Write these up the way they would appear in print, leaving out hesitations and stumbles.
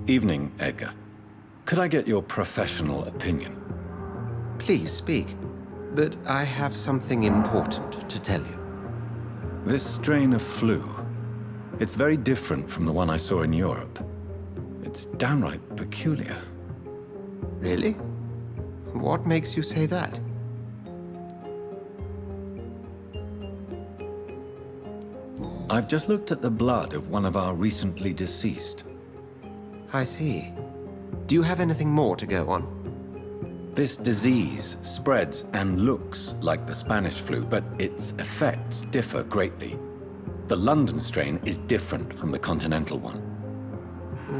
Evening, Edgar. Could I get your professional opinion? Please speak, but I have something important to tell you. This strain of flu, it's very different from the one I saw in Europe. It's downright peculiar. Really? What makes you say that? I've just looked at the blood of one of our recently deceased. I see. Do you have anything more to go on? This disease spreads and looks like the Spanish flu, but its effects differ greatly. The London strain is different from the continental one.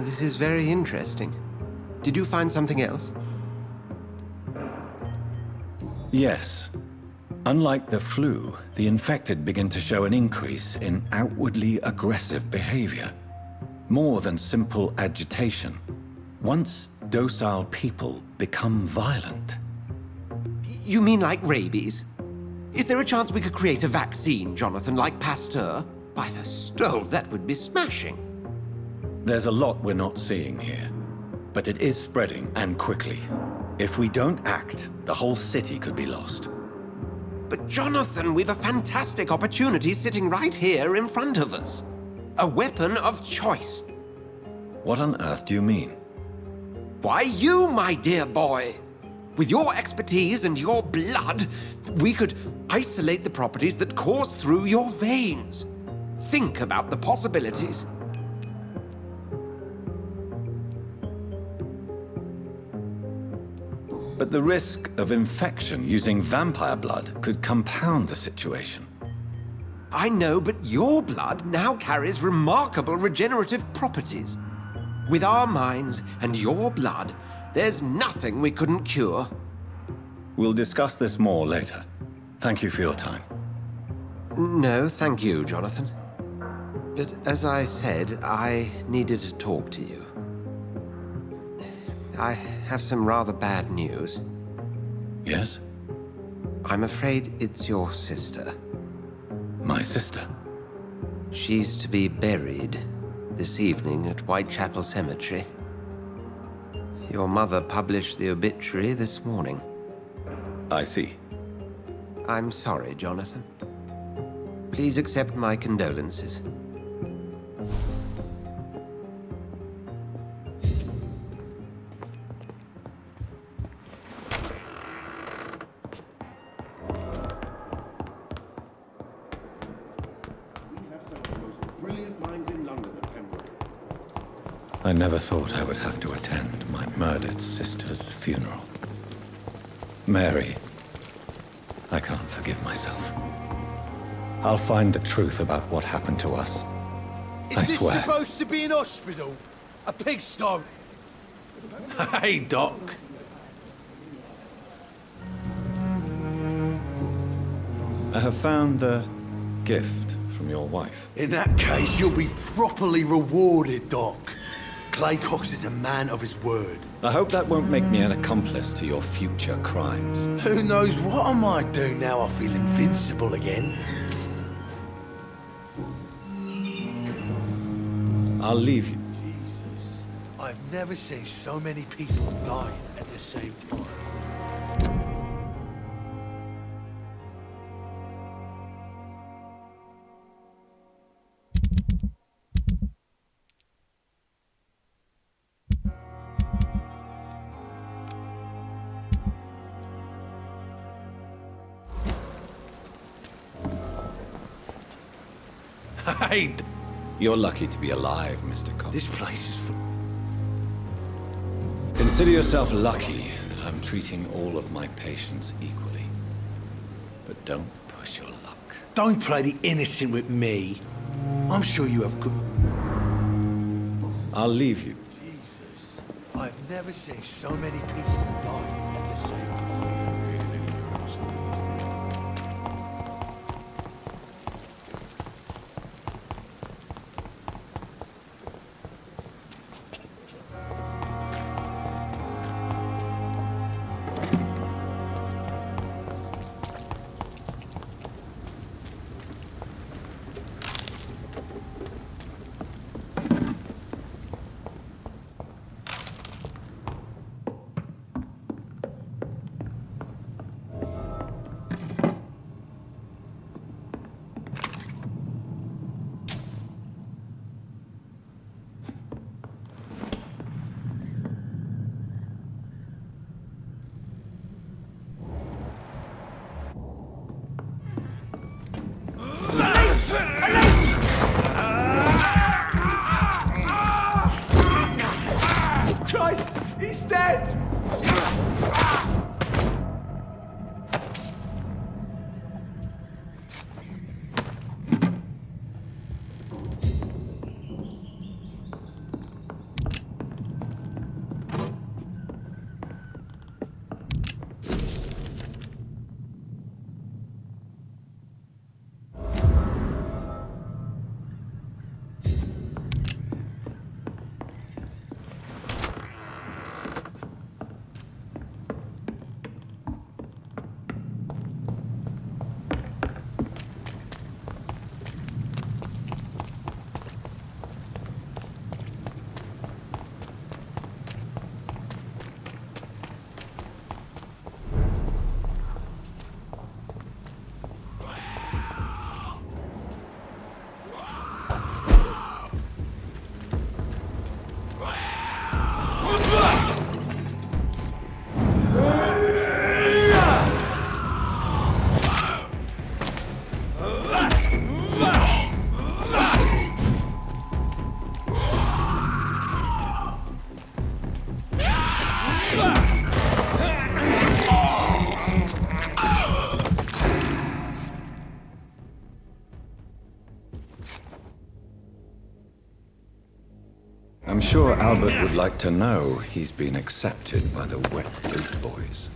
This is very interesting. Did you find something else? Yes. Unlike the flu, the infected begin to show an increase in outwardly aggressive behavior. More than simple agitation. Once docile people become violent. You mean like rabies? Is there a chance we could create a vaccine, Jonathan, like Pasteur? By the stove, that would be smashing. There's a lot we're not seeing here, but it is spreading, and quickly. If we don't act, the whole city could be lost. But Jonathan, we've a fantastic opportunity sitting right here in front of us. A weapon of choice. What on earth do you mean? Why, you, my dear boy. With your expertise and your blood, we could isolate the properties that course through your veins. Think about the possibilities. But the risk of infection using vampire blood could compound the situation. I know, but your blood now carries remarkable regenerative properties. With our minds and your blood, there's nothing we couldn't cure. We'll discuss this more later. Thank you for your time. No, thank you, Jonathan. But as I said, I needed to talk to you. I have some rather bad news. Yes? I'm afraid it's your sister. My sister? She's to be buried this evening at Whitechapel Cemetery. Your mother published the obituary this morning. I see. I'm sorry, Jonathan. Please accept my condolences. I never thought I would have to attend my murdered sister's funeral. Mary, I can't forgive myself. I'll find the truth about what happened to us. I swear. Is this supposed to be an hospital? A pigsty? Hey, Doc. I have found the gift from your wife. In that case, you'll be properly rewarded, Doc. Clay Cox is a man of his word. I hope that won't make me an accomplice to your future crimes. Who knows what I might do now I feel invincible again? I'll leave you. Jesus, I've never seen so many people dying at the same time. Hey! You're lucky to be alive, Mr. Cox. This place is for... Consider yourself lucky that I'm treating all of my patients equally. But don't push your luck. Don't play the innocent with me. I'm sure you have good... I'll leave you. Jesus, I've never seen so many people die at the same time. head! I'm sure Albert would like to know he's been accepted by the Wet Boot Boys.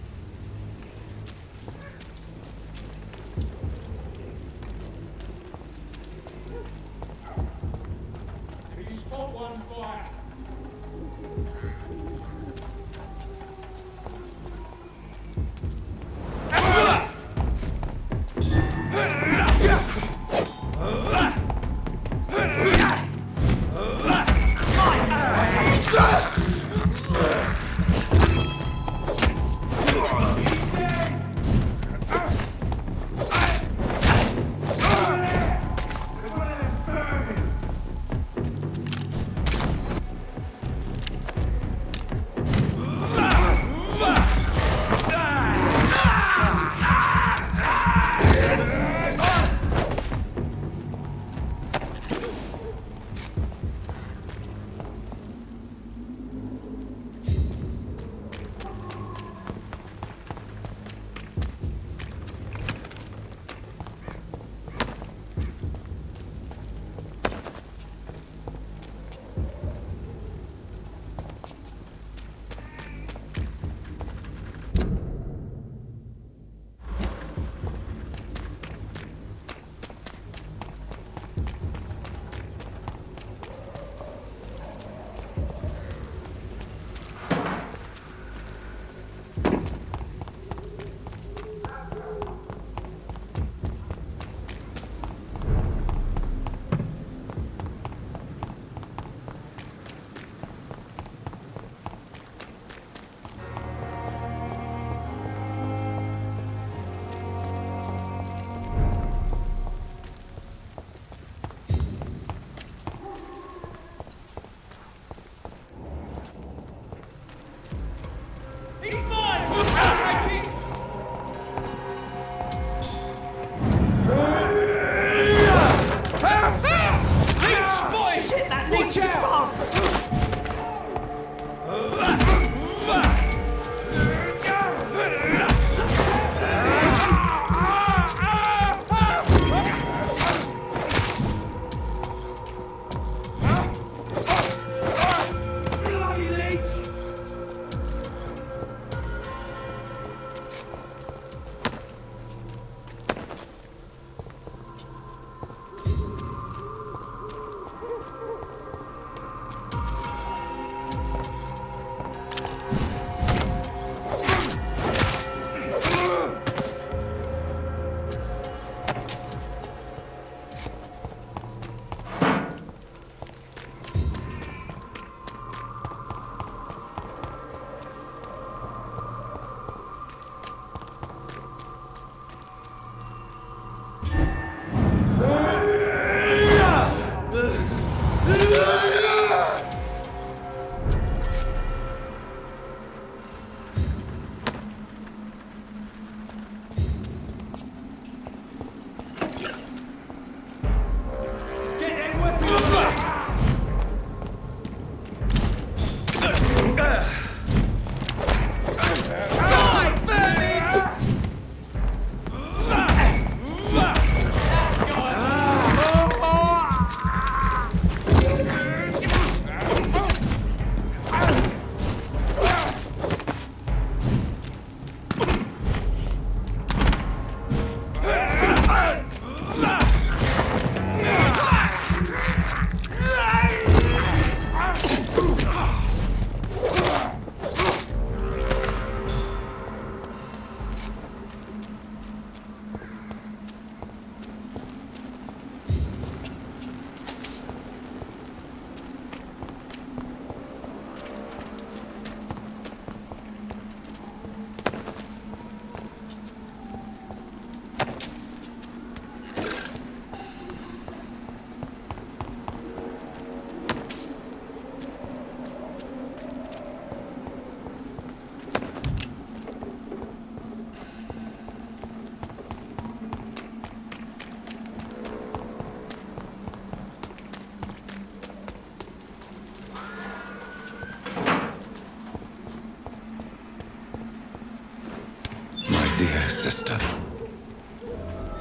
sister.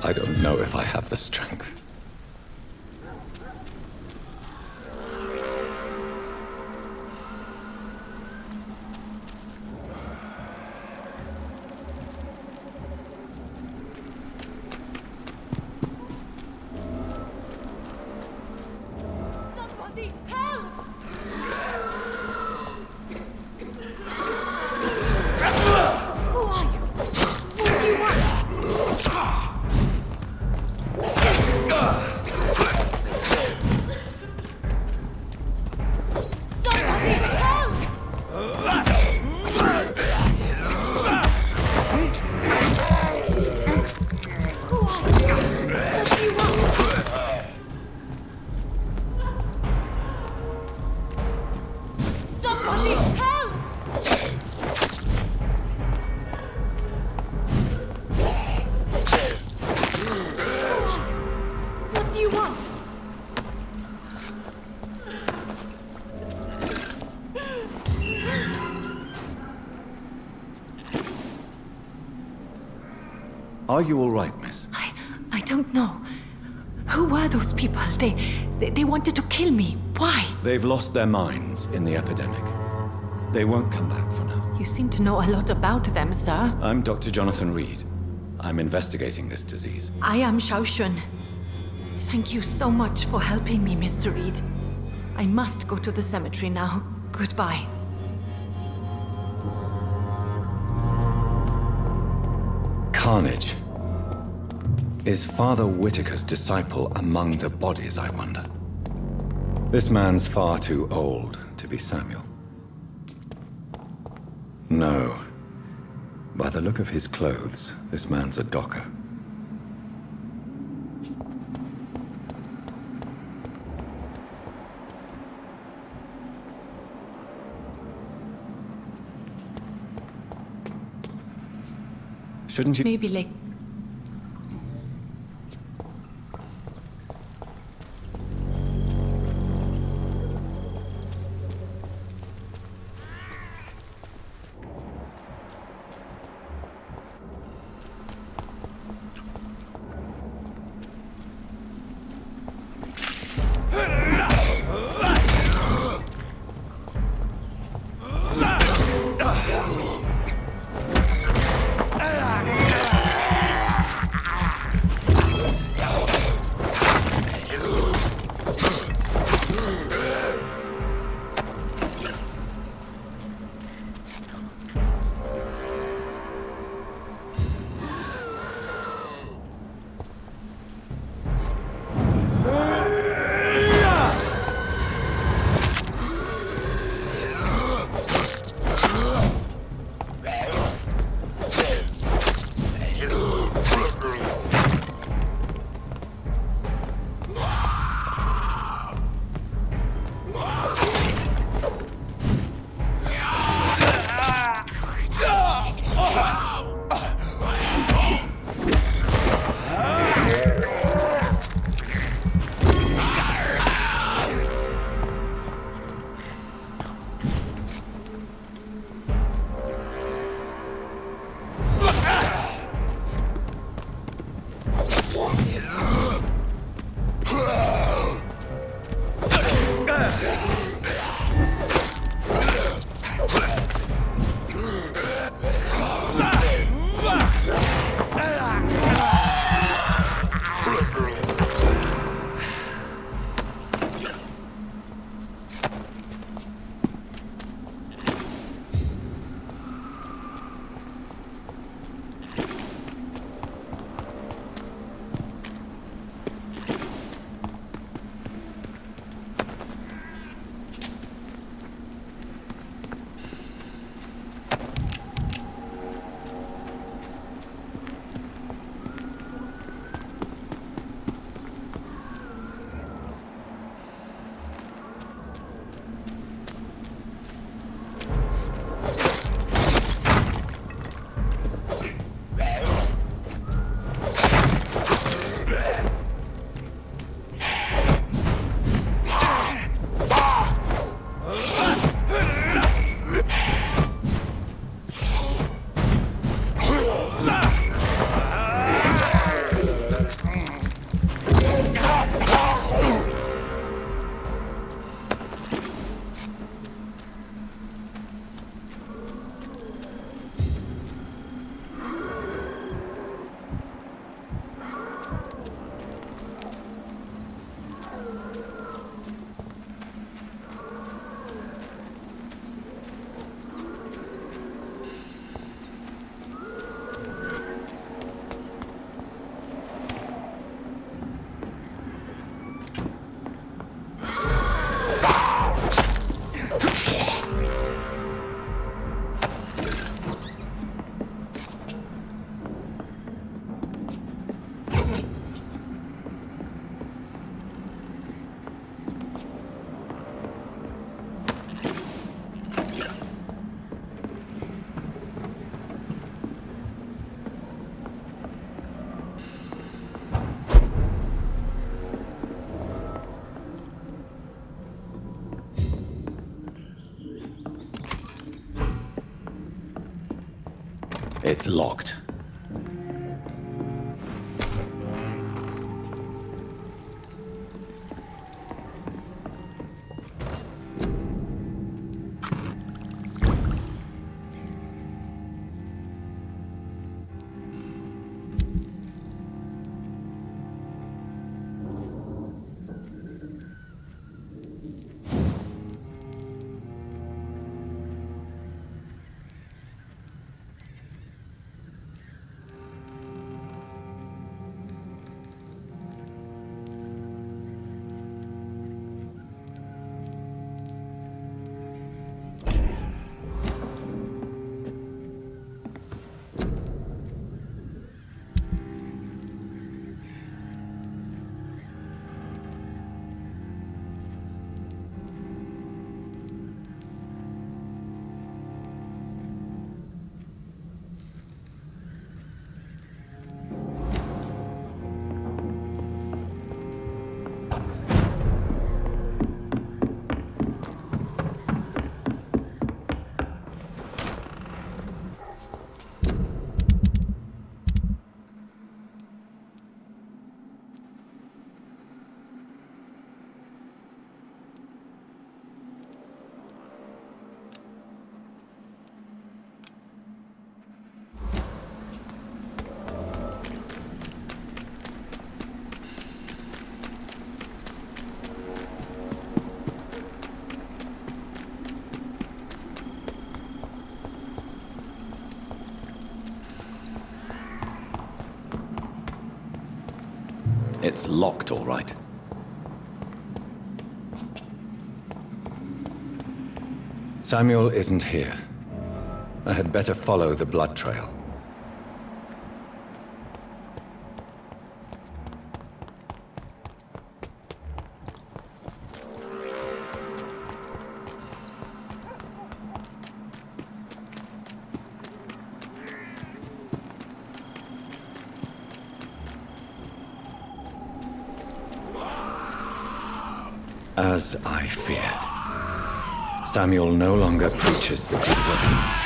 I don't know if I have the strength. Somebody help! Who are you? What do you want? Somebody help! Who are you? What do you want? Somebody help! What do you want? Are you all right, miss? I don't know. Who were those people? They wanted to kill me. Why? They've lost their minds in the epidemic. They won't come back for now. You seem to know a lot about them, sir. I'm Dr. Jonathan Reed. I'm investigating this disease. I am Xiaoxun. Thank you so much for helping me, Mr. Reed. I must go to the cemetery now. Goodbye. Carnage. Is Father Whitaker's disciple among the bodies, I wonder? This man's far too old to be Samuel. No. By the look of his clothes, this man's a docker. Shouldn't you... Maybe like... It's locked. It's locked, all right. Samuel isn't here. I had better follow the blood trail. As I feared, Samuel no longer preaches the good word.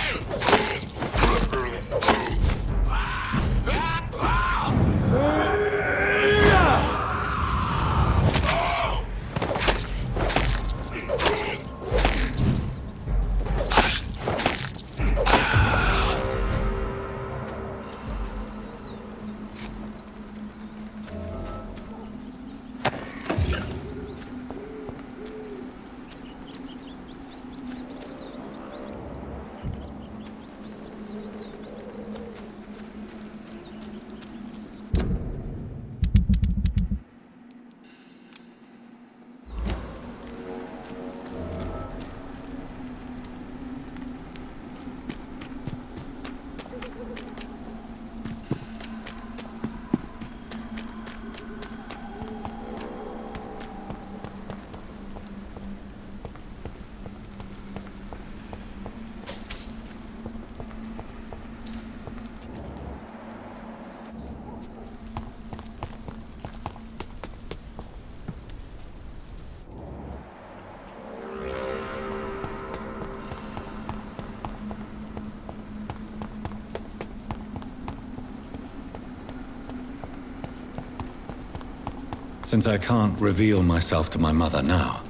Since I can't reveal myself to my mother now,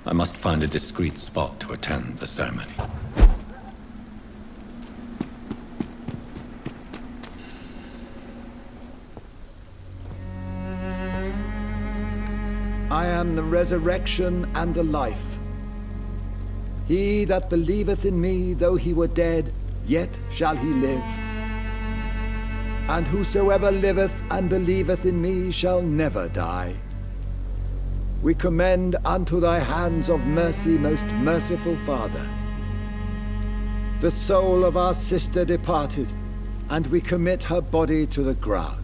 I must find a discreet spot to attend the ceremony. I am the resurrection and the life. He that believeth in me, though he were dead, yet shall he live. And whosoever liveth and believeth in me shall never die. We commend unto thy hands of mercy, most merciful Father, the soul of our sister departed, and we commit her body to the ground.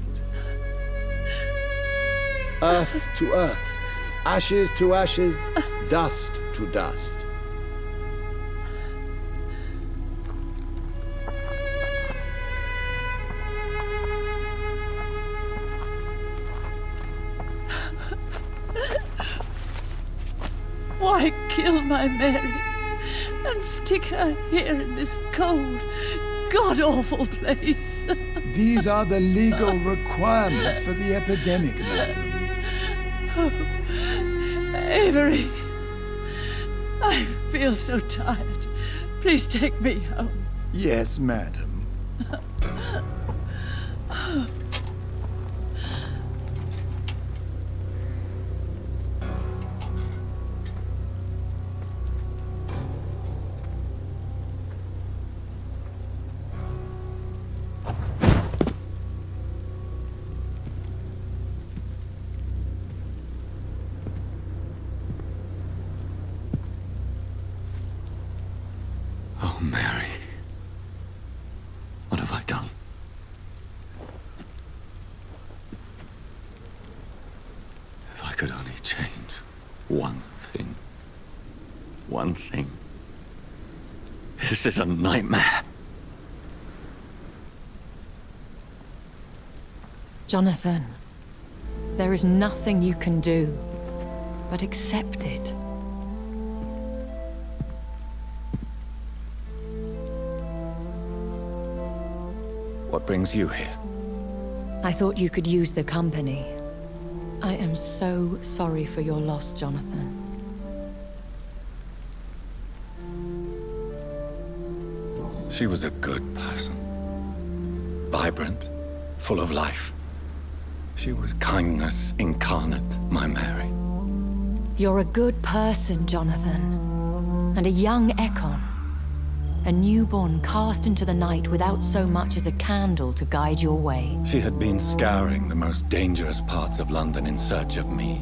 Earth to earth, ashes to ashes, dust to dust. Why kill my Mary and stick her here in this cold, god-awful place. These are the legal requirements for the epidemic, madam. Avery, I feel so tired. Please take me home. Yes, madam. Oh, Mary. What have I done? If I could only change one thing. One thing. This is a nightmare. Jonathan, there is nothing you can do but accept it. What brings you here? I thought you could use the company. I am so sorry for your loss, Jonathan. She was a good person. Vibrant, full of life. She was kindness incarnate, my Mary. You're a good person, Jonathan. And a young Ekon. A newborn cast into the night without so much as a candle to guide your way. She had been scouring the most dangerous parts of London in search of me.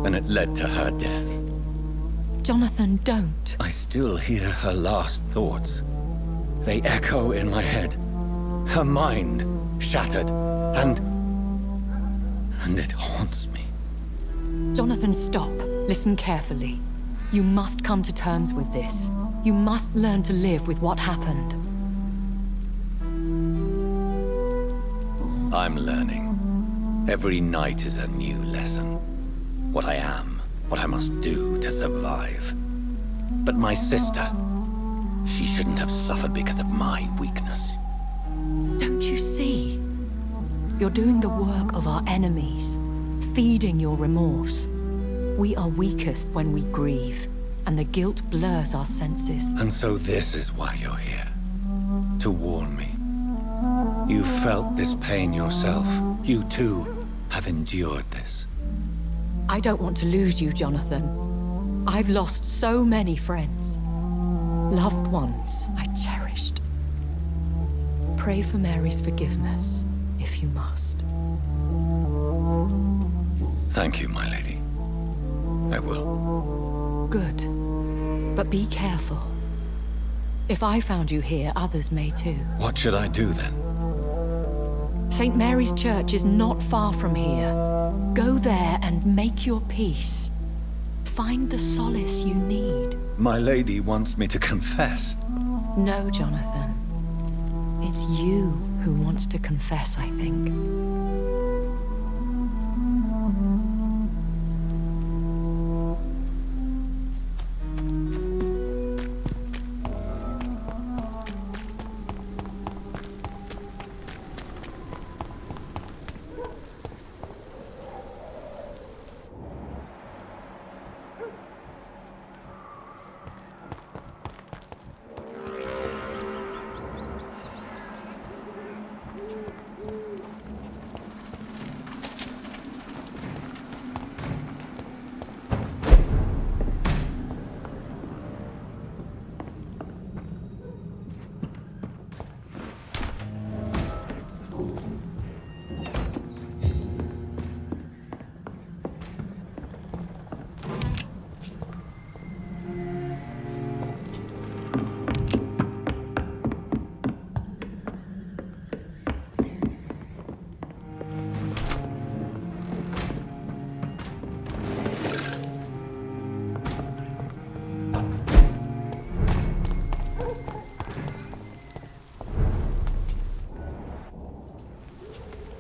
And it led to her death. Jonathan, don't. I still hear her last thoughts. They echo in my head. Her mind shattered, and it haunts me. Jonathan, stop. Listen carefully. You must come to terms with this. You must learn to live with what happened. I'm learning. Every night is a new lesson. What I am, what I must do to survive. But my sister, she shouldn't have suffered because of my weakness. Don't you see? You're doing the work of our enemies, feeding your remorse. We are weakest when we grieve, and the guilt blurs our senses. And so this is why you're here. To warn me. You felt this pain yourself. You too have endured this. I don't want to lose you, Jonathan. I've lost so many friends. Loved ones I cherished. Pray for Mary's forgiveness, if you must. Thank you, my lady. I will. Good. But be careful. If I found you here, others may too. What should I do then? St. Mary's Church is not far from here. Go there and make your peace. Find the solace you need. My lady wants me to confess. No, Jonathan. It's you who wants to confess, I think.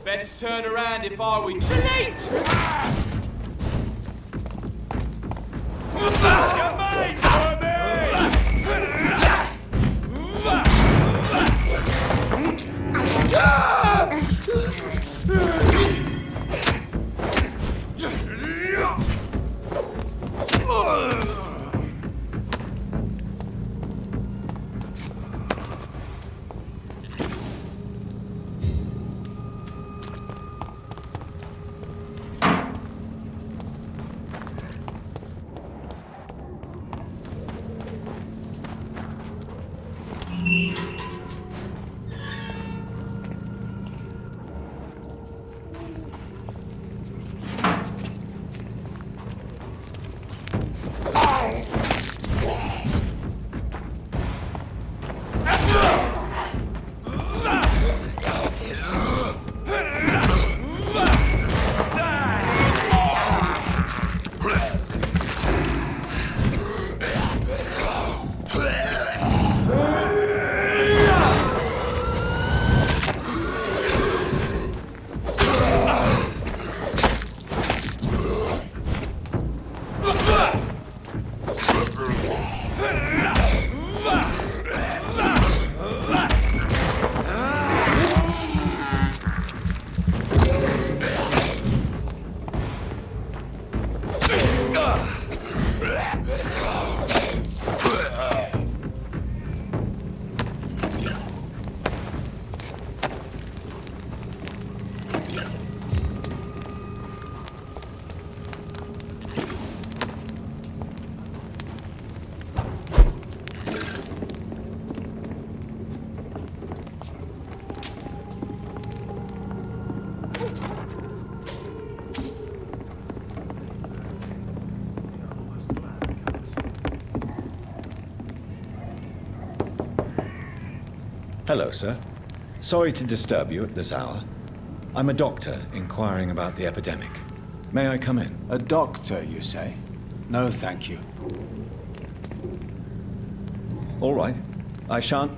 Best turn around if I were you. Delete! Your mate, Hello, sir. Sorry to disturb you at this hour. I'm a doctor inquiring about the epidemic. May I come in? A doctor, you say? No, thank you. All right. I shan't...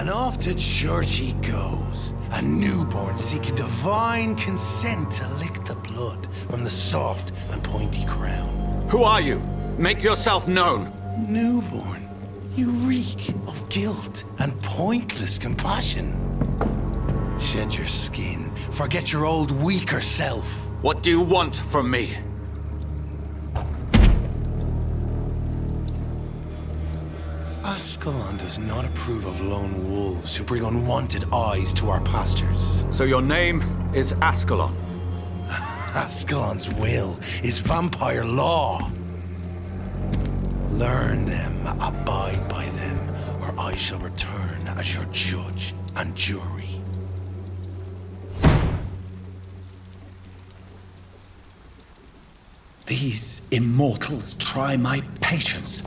And off to church he goes, a newborn seeking divine consent to lick the blood from the soft and pointy crown. Who are you? Make yourself known. Newborn, you reek of guilt and pointless compassion. Shed your skin, forget your old weaker self. What do you want from me? Ascalon does not approve of lone wolves who bring unwanted eyes to our pastures. So your name is Ascalon? Ascalon's will is vampire law. Learn them, abide by them, or I shall return as your judge and jury. These immortals try my patience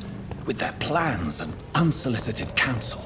with their plans and unsolicited counsel.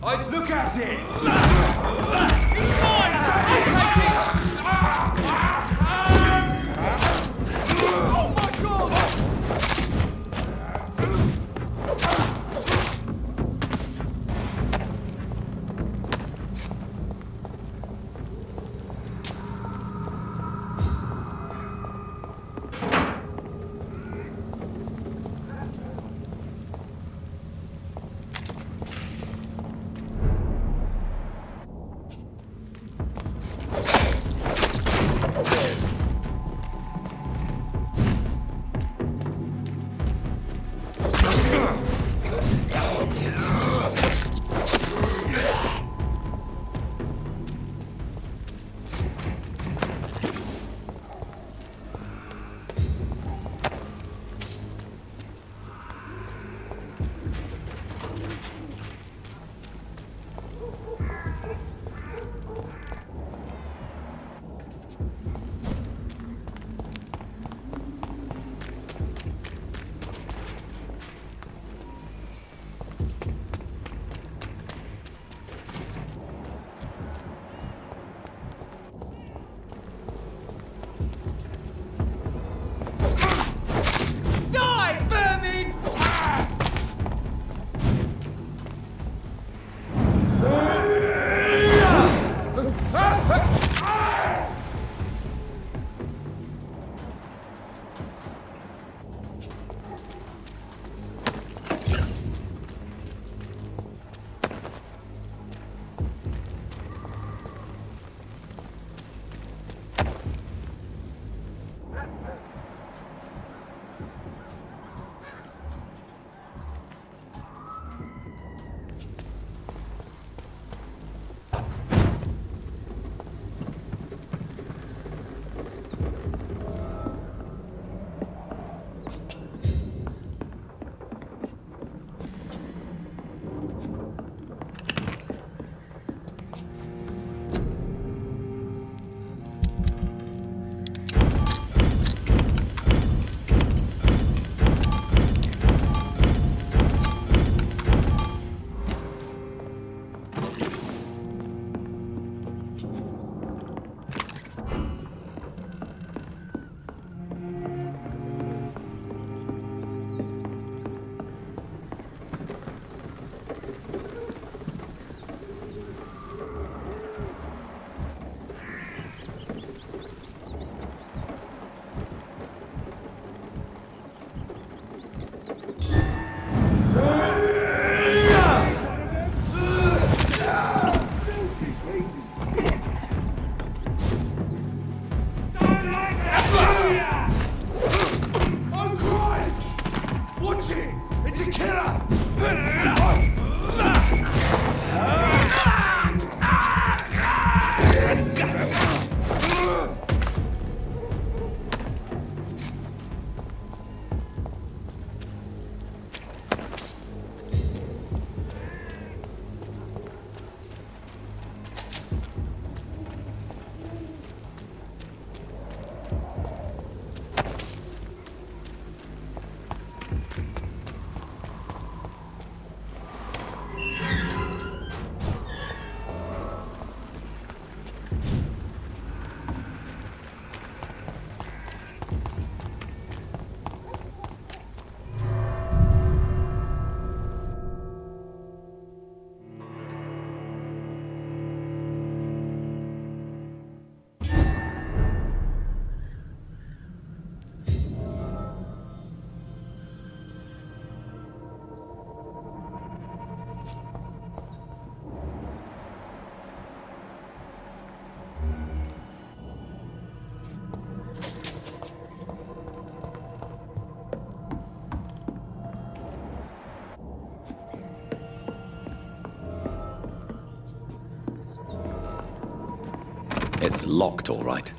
Look at it! He's mine! I'll take it! Oh my god! It's locked, all right.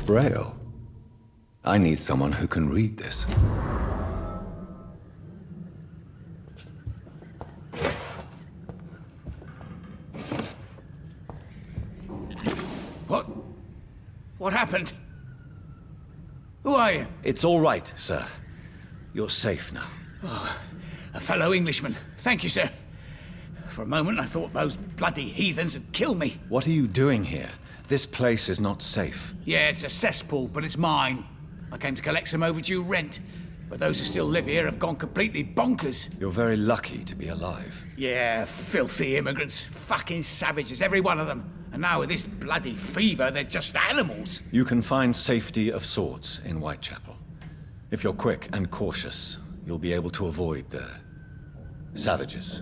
Braille. I need someone who can read this. What happened? Who are you? It's all right, sir. You're safe now. Oh, a fellow Englishman. Thank you, sir. For a moment, I thought those bloody heathens had killed me. What are you doing here? This place is not safe. Yeah, it's a cesspool, but it's mine. I came to collect some overdue rent, but those who still live here have gone completely bonkers. You're very lucky to be alive. Yeah, filthy immigrants. Fucking savages, every one of them. And now with this bloody fever, they're just animals. You can find safety of sorts in Whitechapel. If you're quick and cautious, you'll be able to avoid the savages.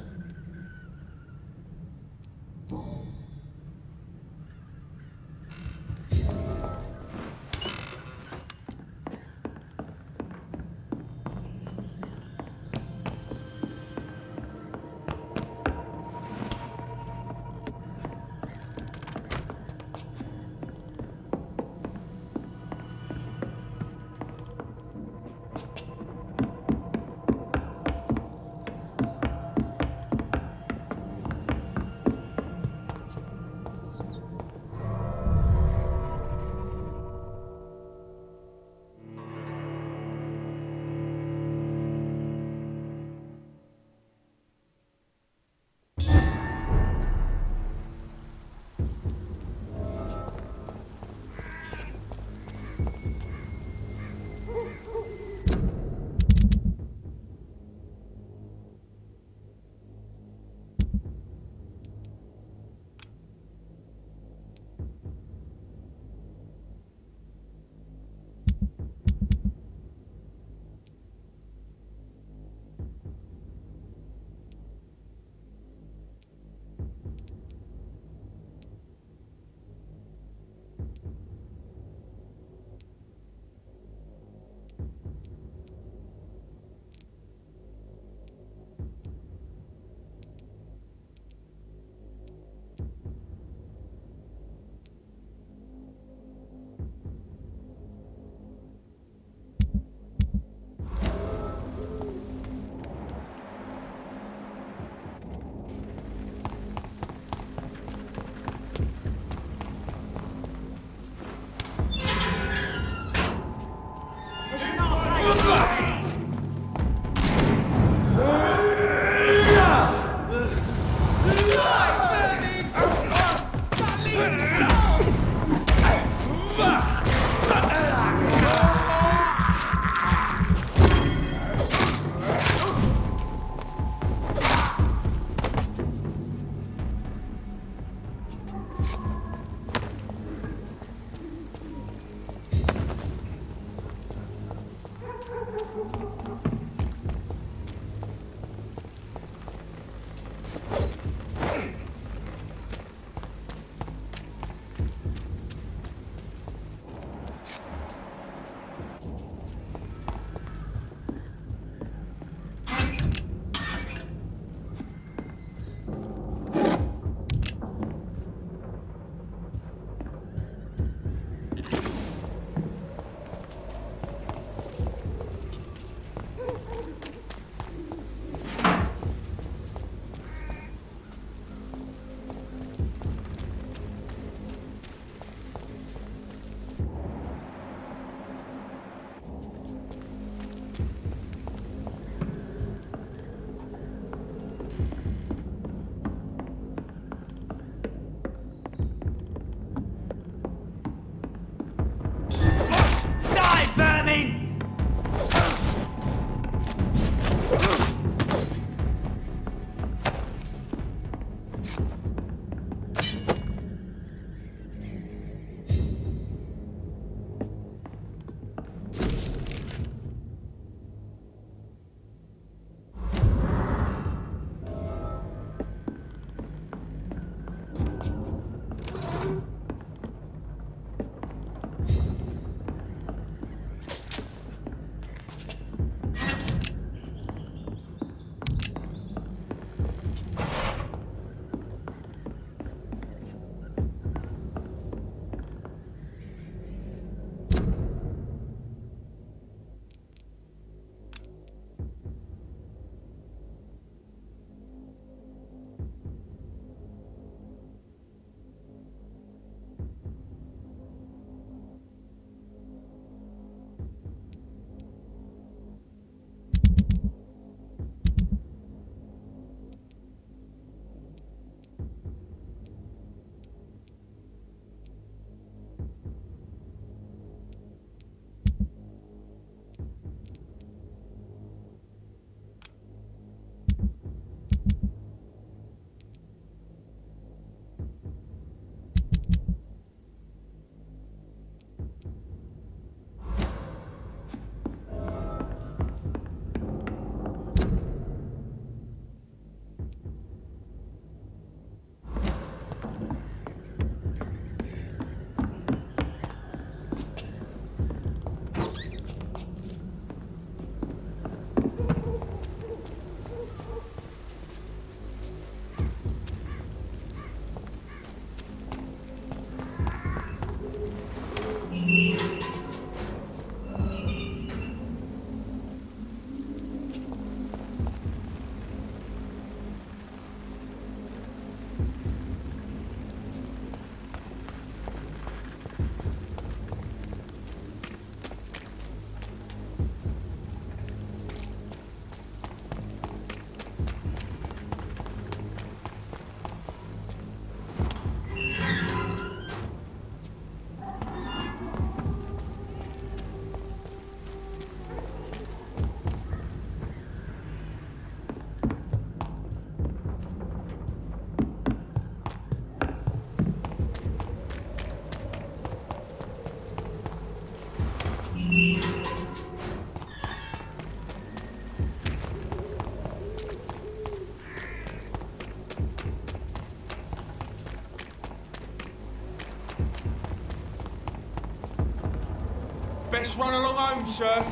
Best run along home, sir.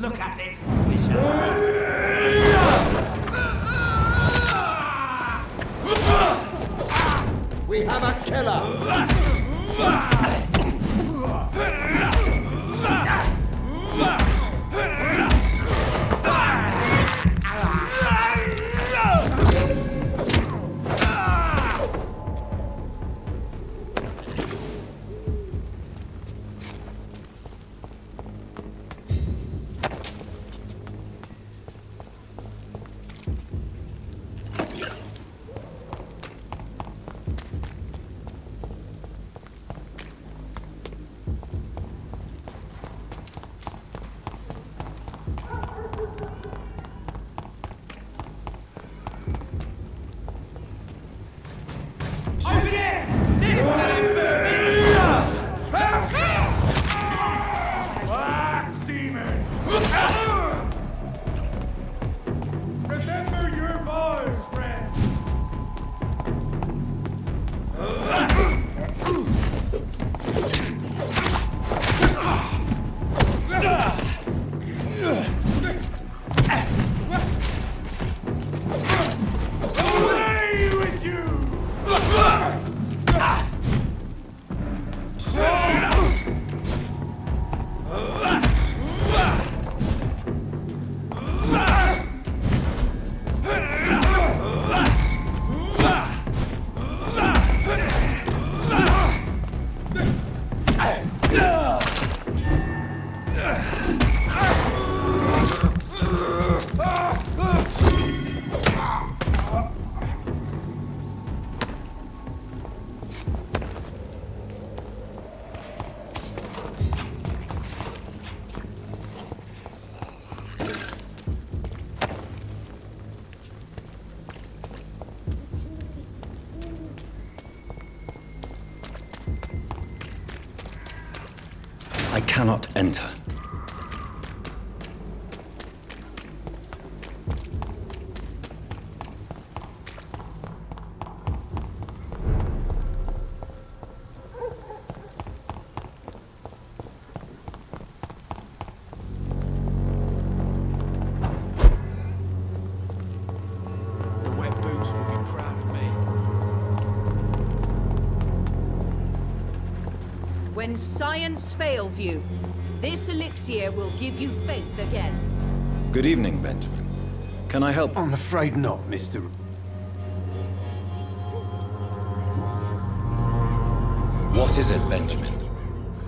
Look at it, We have a killer! I cannot enter. The wet boots will be proud of me. When science fails you, this elixir will give you faith again. Good evening, Benjamin. Can I help? I'm afraid not, Mr. What is it, Benjamin?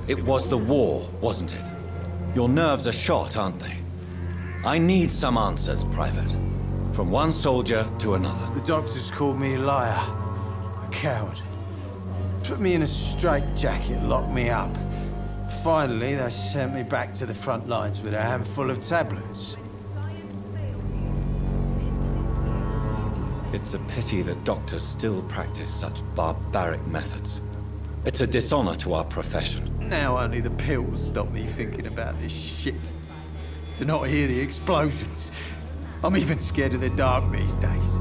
It was the war, wasn't it? Your nerves are shot, aren't they? I need some answers, Private. From one soldier to another. The doctors called me a liar, a coward. Put me in a straitjacket, locked me up. Finally, they sent me back to the front lines with a handful of tablets. It's a pity that doctors still practice such barbaric methods. It's a dishonor to our profession. Now only the pills stop me thinking about this shit. To not hear the explosions. I'm even scared of the dark these days.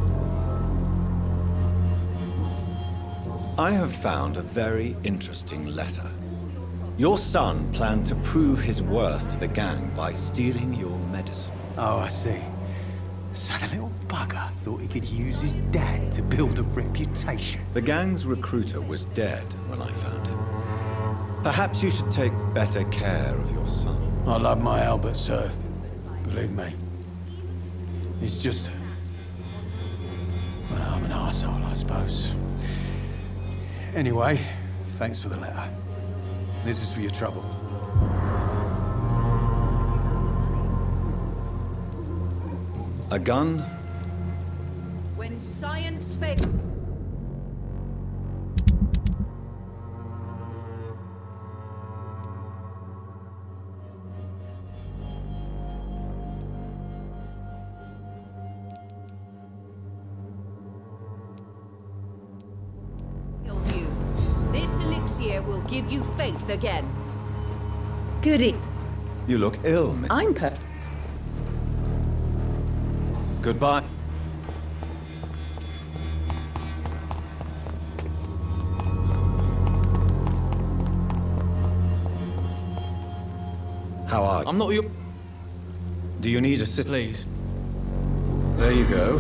I have found a very interesting letter. Your son planned to prove his worth to the gang by stealing your medicine. Oh, I see. So the little bugger thought he could use his dad to build a reputation. The gang's recruiter was dead when I found him. Perhaps you should take better care of your son. I love my Albert, sir. Believe me. It's just... well, I'm an arsehole, I suppose. Anyway, thanks for the letter. This is for your trouble. A gun? When science fails... give you faith again. Goody. You look ill, Miss. I'm per. Goodbye. How are you? I'm not your... Do you need a sit? Please. There you go.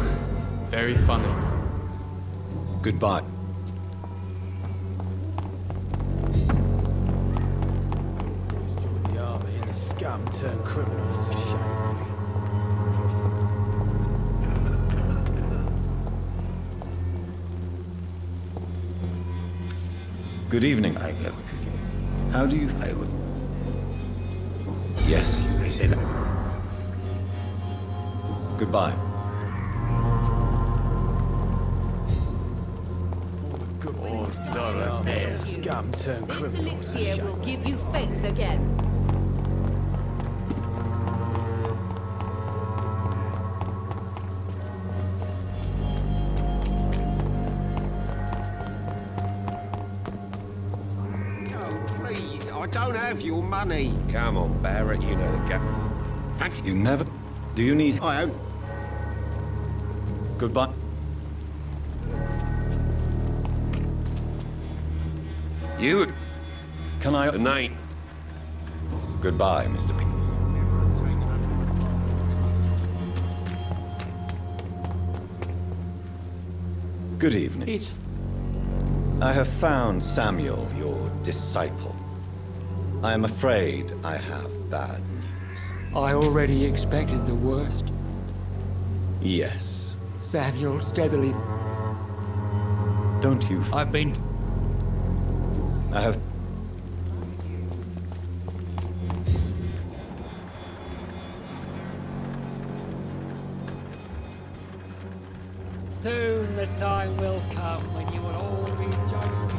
Very funny. Goodbye. Join the army and the scum turn criminals. It's a shame, really. Good evening. How do you... Yes, I said. Goodbye. Scum turn This criminals. elixir will give you faith again. Please, I don't have your money. Come on, Barrett, you know the gap. Fancy You never... Do you need... I own. Goodbye. You Can I... the night. Goodbye, Mr. P. Good evening. It's... I have found Samuel, your disciple. I am afraid I have bad news. I already expected the worst. Yes. Samuel steadily... Don't you... I've been... I have... Soon the time will come when you will all be judged.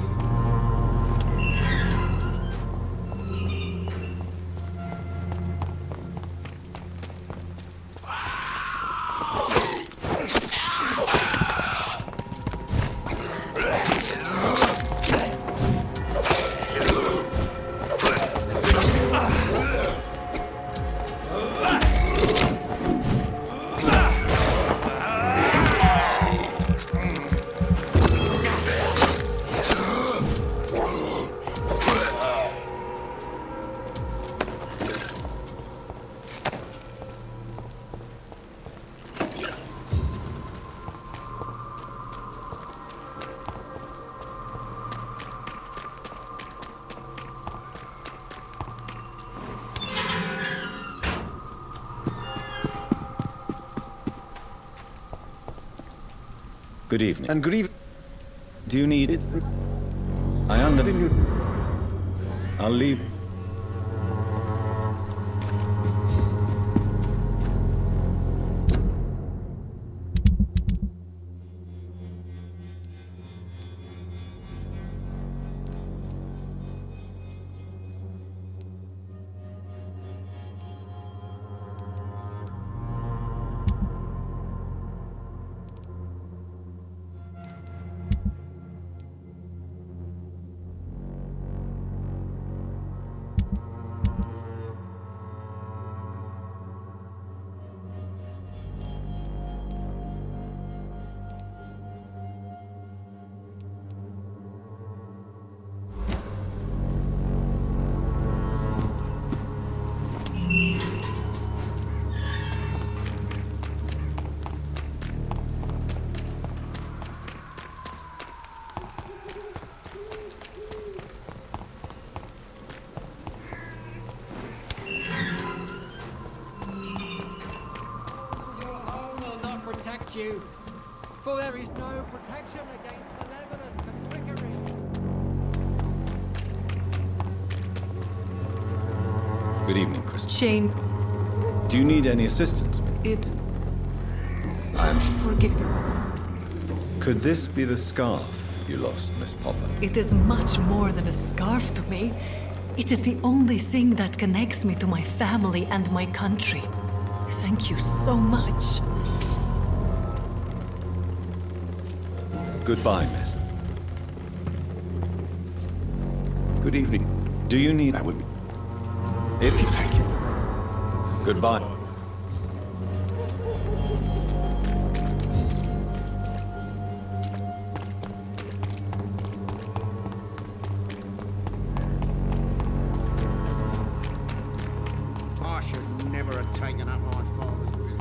Good evening. And good evening. Do you need it? I understand. I'll leave. You, for there is no protection against malevolence and trickery. Good evening, Kristen. Shane, Do you need any assistance? it... I'm... Forgive... Could this be the scarf you lost, Miss Popper? It is much more than a scarf to me. It is the only thing that connects me to my family and my country. Thank you so much. Goodbye, Miss. Good evening. Do you need... That would be... If you... Thank you. Goodbye. I should never have taken up my father's business.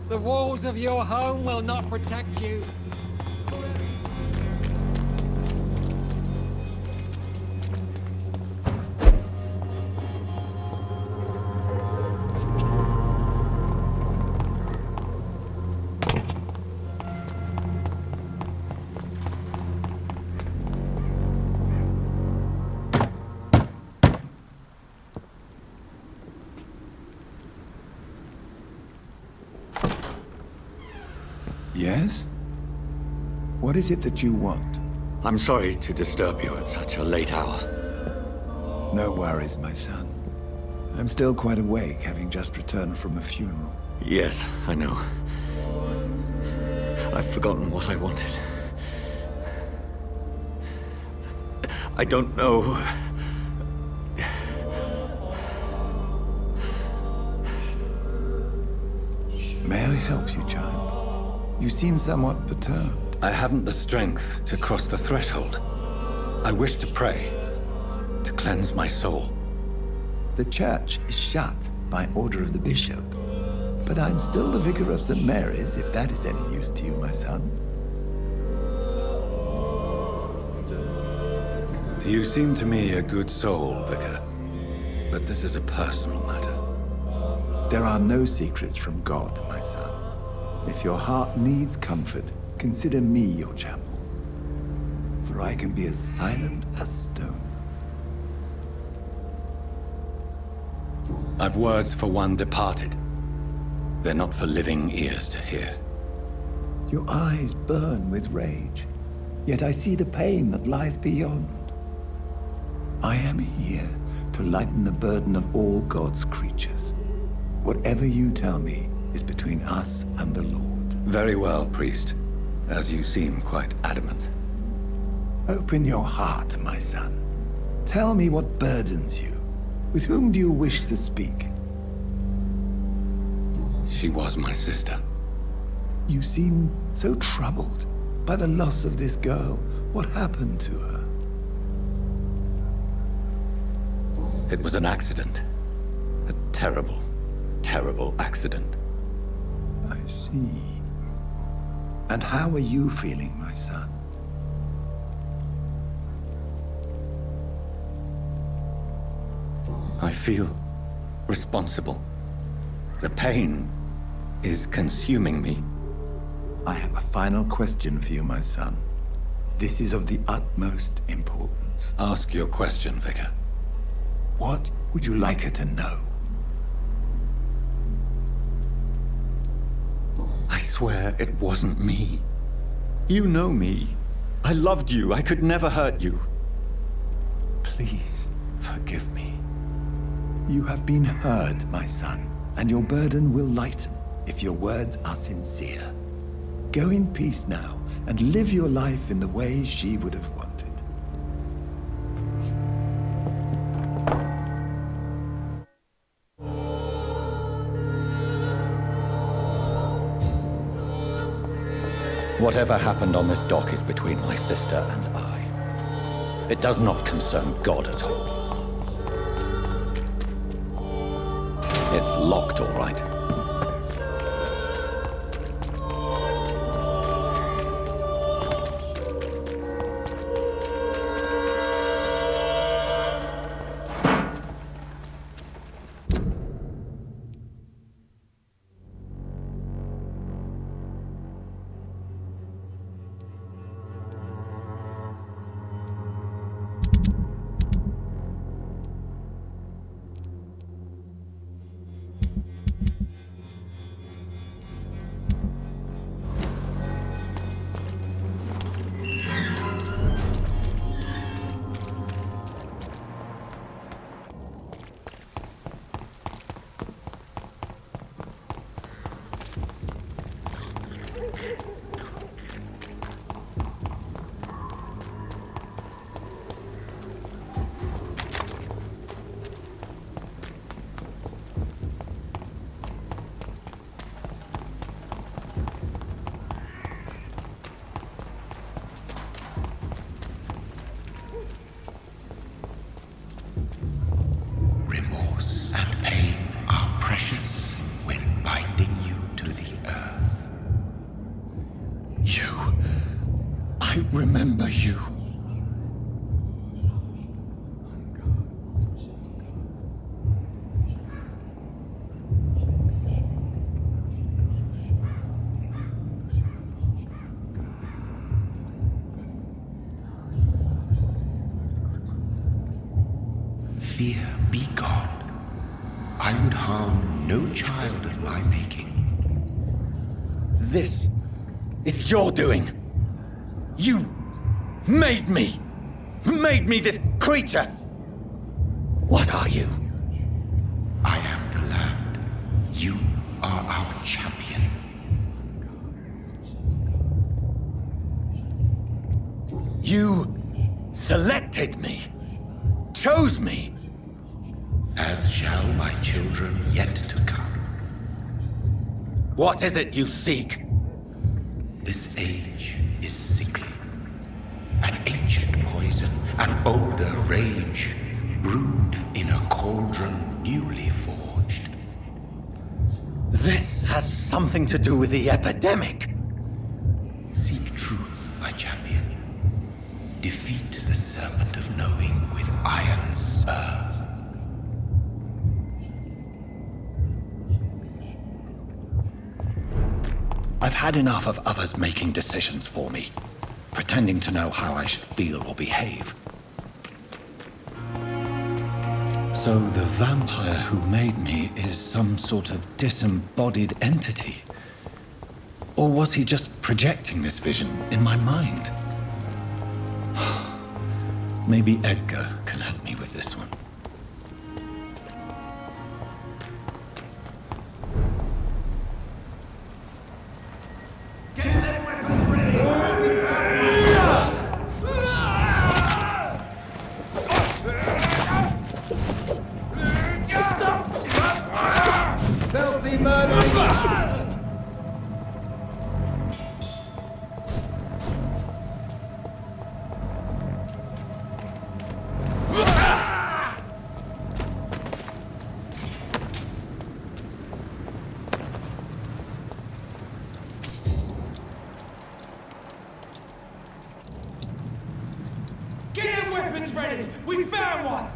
The walls of your home will not protect you. What is it that you want? I'm sorry to disturb you at such a late hour. No worries, my son. I'm still quite awake, having just returned from a funeral. Yes, I know. I've forgotten what I wanted. I don't know. May I help you, child? You seem somewhat perturbed. I haven't the strength to cross the threshold. I wish to pray, to cleanse my soul. The church is shut by order of the bishop. But I'm still the vicar of St. Mary's, if that is any use to you, my son. You seem to me a good soul, Vicar. But this is a personal matter. There are no secrets from God, my son. If your heart needs comfort, consider me your chapel. For I can be as silent as stone. I've words for one departed. They're not for living ears to hear. Your eyes burn with rage, yet I see the pain that lies beyond. I am here to lighten the burden of all God's creatures. Whatever you tell me is between us and the Lord. Very well, priest, as you seem quite adamant. Open your heart, my son. Tell me what burdens you. With whom do you wish to speak? She was my sister. You seem so troubled by the loss of this girl. What happened to her? It was an accident. A terrible, terrible accident. I see. And how are you feeling, my son? I feel responsible. The pain is consuming me. I have a final question for you, my son. This is of the utmost importance. Ask your question, Vicar. What would you like her to know? I swear it wasn't me. You know me. I loved you. I could never hurt you. Please, forgive me. You have been heard, my son, and your burden will lighten if your words are sincere. Go in peace now, and live your life in the way she would have wanted. Whatever happened on this dock is between my sister and I. It does not concern God at all. It's locked, all right. Remember you. Fear be gone. I would harm no child of my making. This is your doing. You made me! Made me this creature! What are you? I am the land. You are our champion. You selected me. Chose me. As shall my children yet to come. What is it you seek? This age is sickly. An ancient poison, an older rage, brewed in a cauldron newly forged. This has something to do with the epidemic. Seek truth, my champion. Defeat the serpent of knowing with iron spur. I've had enough of others making decisions for me, pretending to know how I should feel or behave. So the vampire who made me is some sort of disembodied entity? Or was he just projecting this vision in my mind? Maybe Edgar can help me with this one. Filthy murder! Get your weapons ready! We found one!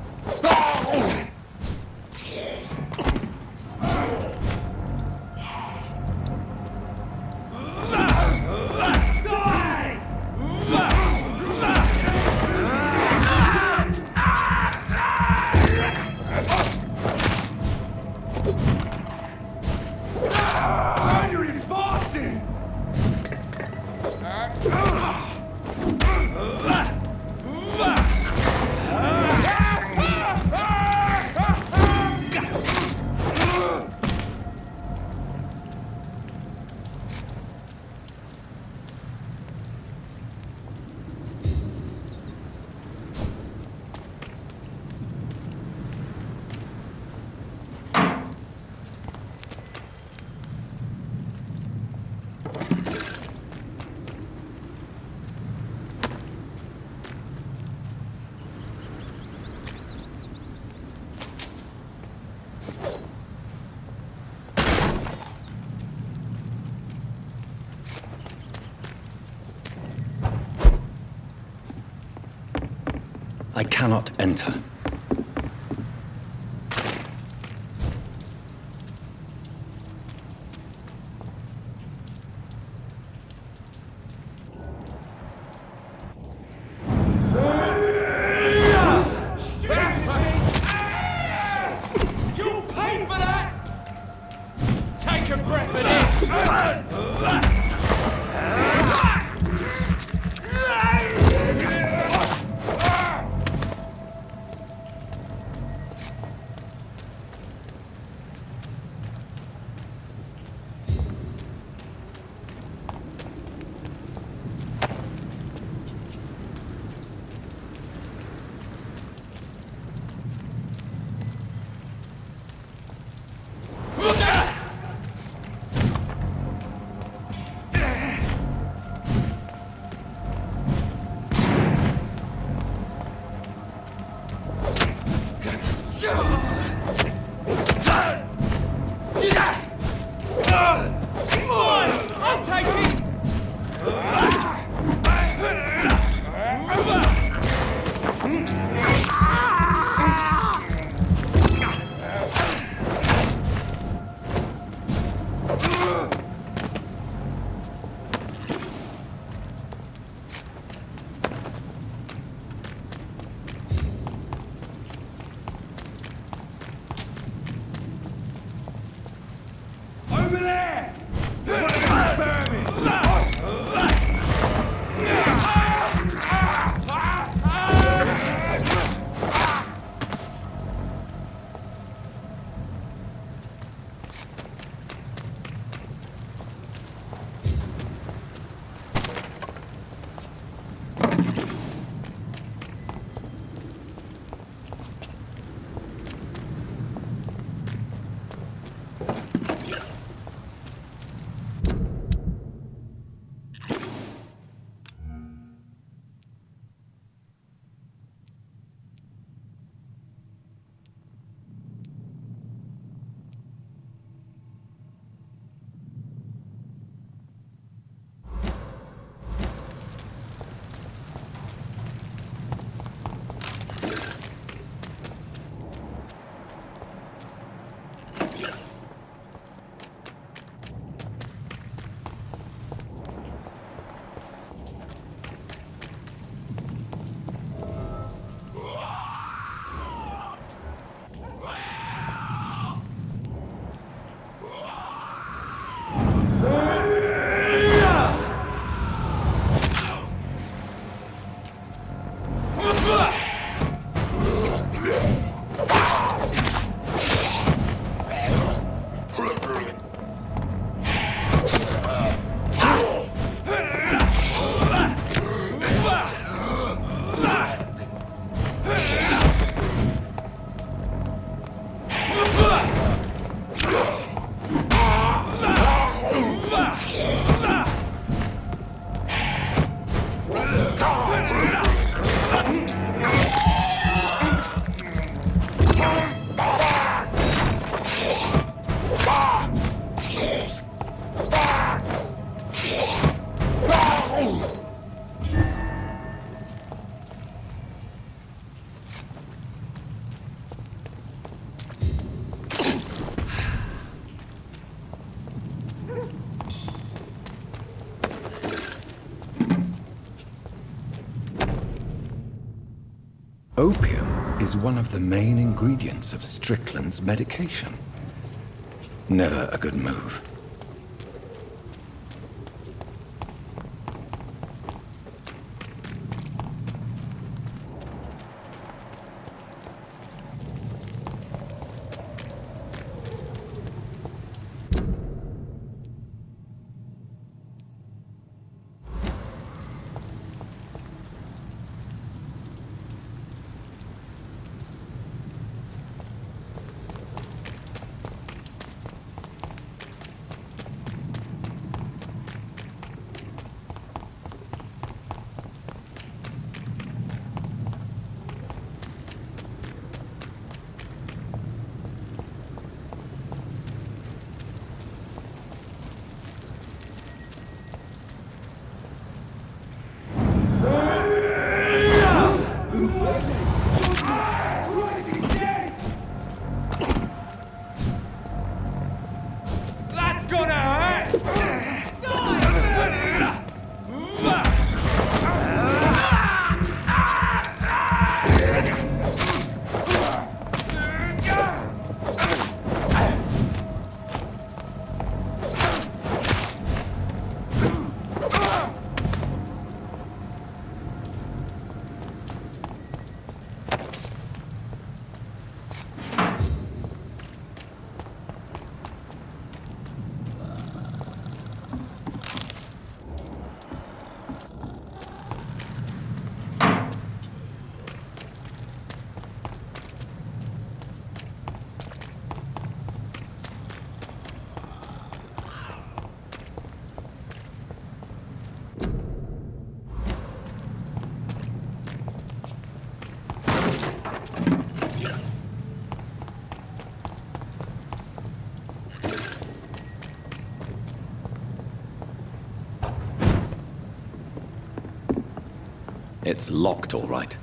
Murdering Boston! I cannot enter. You'll pay for that! Take a breath of this! Opium is one of the main ingredients of Strickland's medication. Never a good move. It's locked, all right.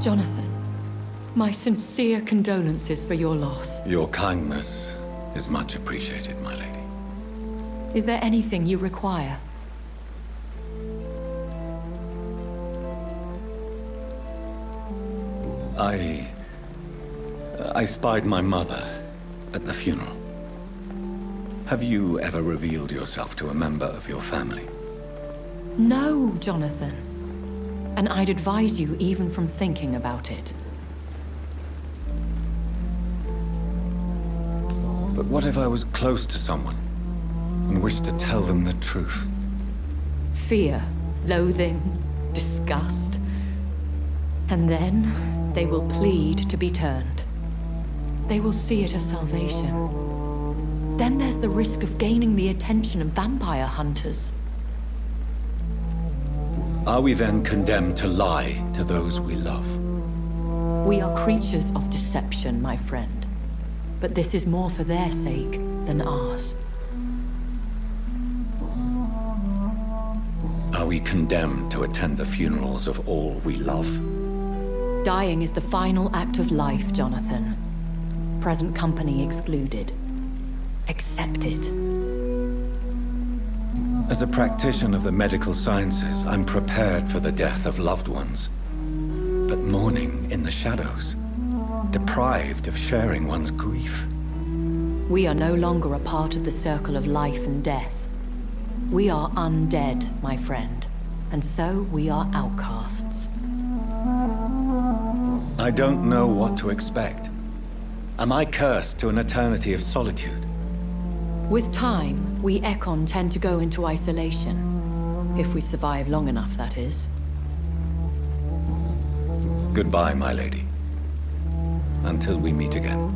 Jonathan, my sincere condolences for your loss. Your kindness is much appreciated, my lady. Is there anything you require? I spied my mother at the funeral. Have you ever revealed yourself to a member of your family? No, Jonathan. And I'd advise you even from thinking about it. But what if I was close to someone and wished to tell them the truth? Fear, loathing, disgust. And then they will plead to be turned. They will see it as salvation. Then there's the risk of gaining the attention of vampire hunters. Are we then condemned to lie to those we love? We are creatures of deception, my friend. But this is more for their sake than ours. Are we condemned to attend the funerals of all we love? Dying is the final act of life, Jonathan. Present company excluded. Accepted. As a practitioner of the medical sciences, I'm prepared for the death of loved ones. But mourning in the shadows, deprived of sharing one's grief. We are no longer a part of the circle of life and death. We are undead, my friend, and so we are outcasts. I don't know what to expect. Am I cursed to an eternity of solitude? With time, we Ekon tend to go into isolation. If we survive long enough, that is. Goodbye, my lady. Until we meet again.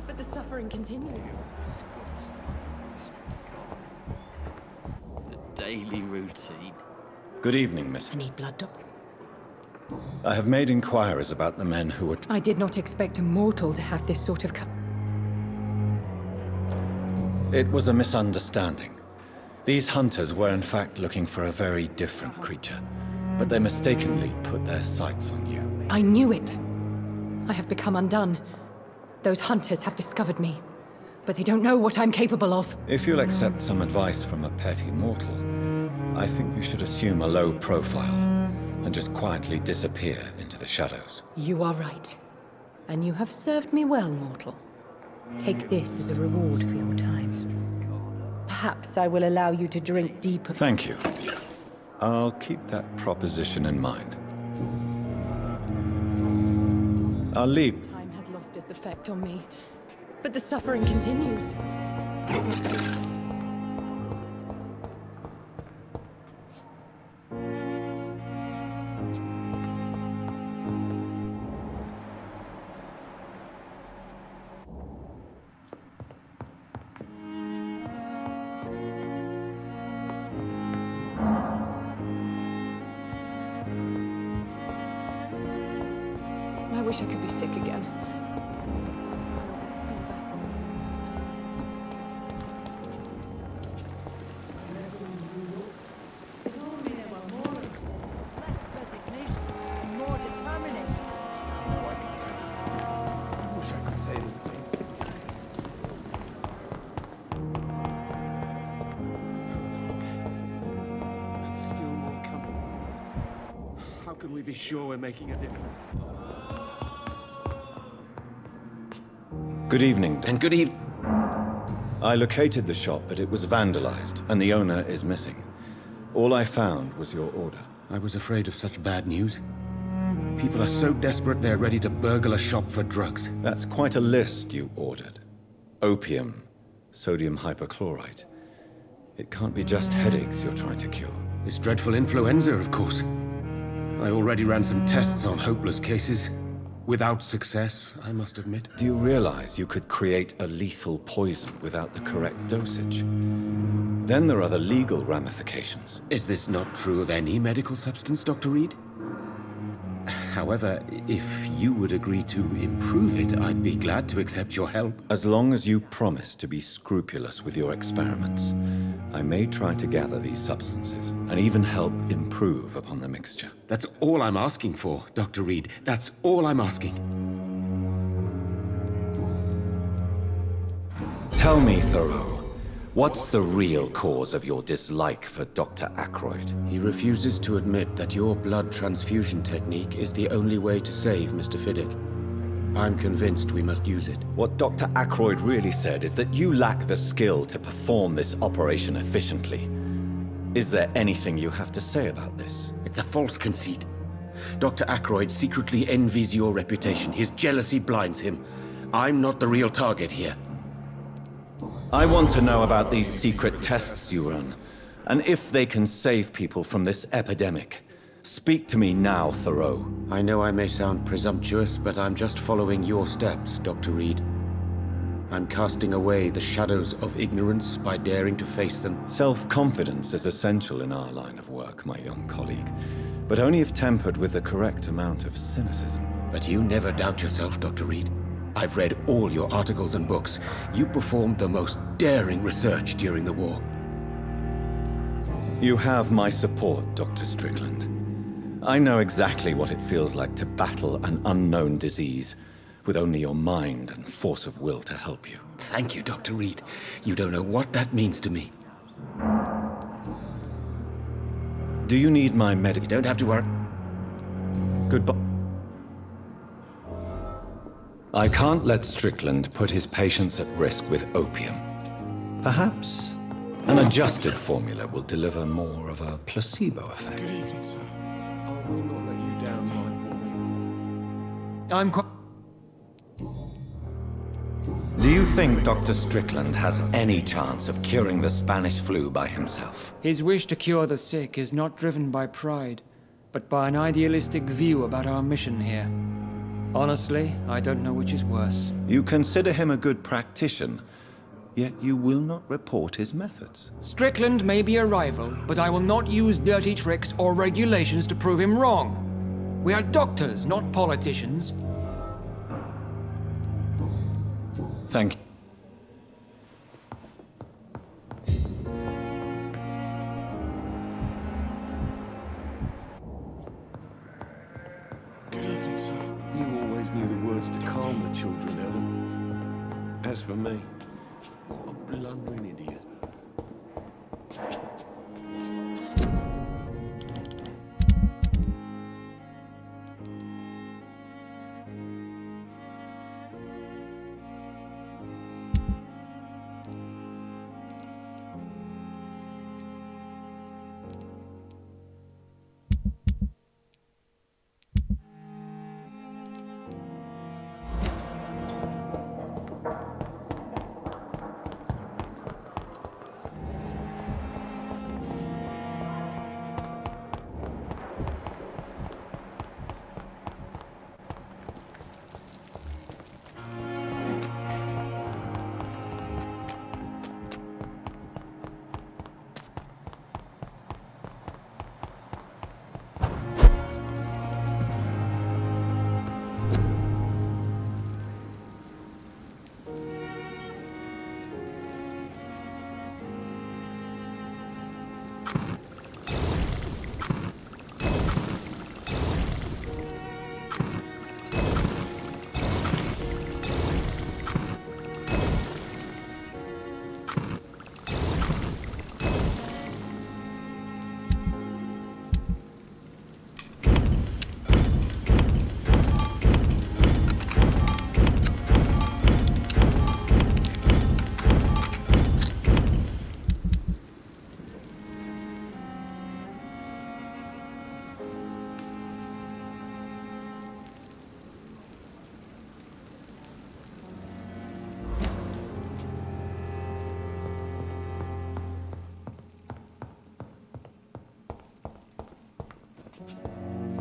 But the suffering continues. The daily routine. Good evening, miss. I need blood, Doctor. I have made inquiries about the men who were... I did not expect a mortal to have this sort of It was a misunderstanding. These hunters were in fact looking for a very different creature, but they mistakenly put their sights on you. I knew it. I have become undone. Those hunters have discovered me, but they don't know what I'm capable of. If you'll accept some advice from a petty mortal, I think you should assume a low profile and just quietly disappear into the shadows. You are right. And you have served me well, mortal. Take this as a reward for your time. Perhaps I will allow you to drink deeper. Thank you. I'll keep that proposition in mind. I'll leave. Time has lost its effect on me, but the suffering continues. I wish I could be sick again. How can we be sure we're making a difference? Good evening. And good evening. I located the shop, but it was vandalized, and the owner is missing. All I found was your order. I was afraid of such bad news. People are so desperate they're ready to burgle a shop for drugs. That's quite a list you ordered. Opium, sodium hypochlorite. It can't be just headaches you're trying to cure. This dreadful influenza, of course. I already ran some tests on hopeless cases. Without success, I must admit. Do you realize you could create a lethal poison without the correct dosage? Then there are the legal ramifications. Is this not true of any medical substance, Dr. Reed? However, if you would agree to improve it, I'd be glad to accept your help. As long as you promise to be scrupulous with your experiments, I may try to gather these substances and even help improve upon the mixture. That's all I'm asking for, Dr. Reed. That's all I'm asking. Tell me, Thoreau, what's the real cause of your dislike for Dr. Ackroyd? He refuses to admit that your blood transfusion technique is the only way to save Mr. Fiddick. I'm convinced we must use it. What Dr. Ackroyd really said is that you lack the skill to perform this operation efficiently. Is there anything you have to say about this? It's a false conceit. Dr. Ackroyd secretly envies your reputation. His jealousy blinds him. I'm not the real target here. I want to know about these secret tests you run, and if they can save people from this epidemic. Speak to me now, Thoreau. I know I may sound presumptuous, but I'm just following your steps, Dr. Reed. I'm casting away the shadows of ignorance by daring to face them. Self-confidence is essential in our line of work, my young colleague, but only if tempered with the correct amount of cynicism. But you never doubt yourself, Dr. Reed. I've read all your articles and books. You performed the most daring research during the war. You have my support, Dr. Strickland. I know exactly what it feels like to battle an unknown disease, with only your mind and force of will to help you. Thank you, Dr. Reed. You don't know what that means to me. Do you need my medic? You don't have to worry. Goodbye. I can't let Strickland put his patients at risk with opium. Perhaps an adjusted formula will deliver more of a placebo effect. Good evening, sir. I will not let you down, my boy. I'm quite... Do you think Dr. Strickland has any chance of curing the Spanish flu by himself? His wish to cure the sick is not driven by pride, but by an idealistic view about our mission here. Honestly, I don't know which is worse. You consider him a good practitioner, yet you will not report his methods. Strickland may be a rival, but I will not use dirty tricks or regulations to prove him wrong. We are doctors, not politicians. Thank you. Good evening, sir. You always knew the words to calm the children, Ellen. As for me, what a blundering idiot.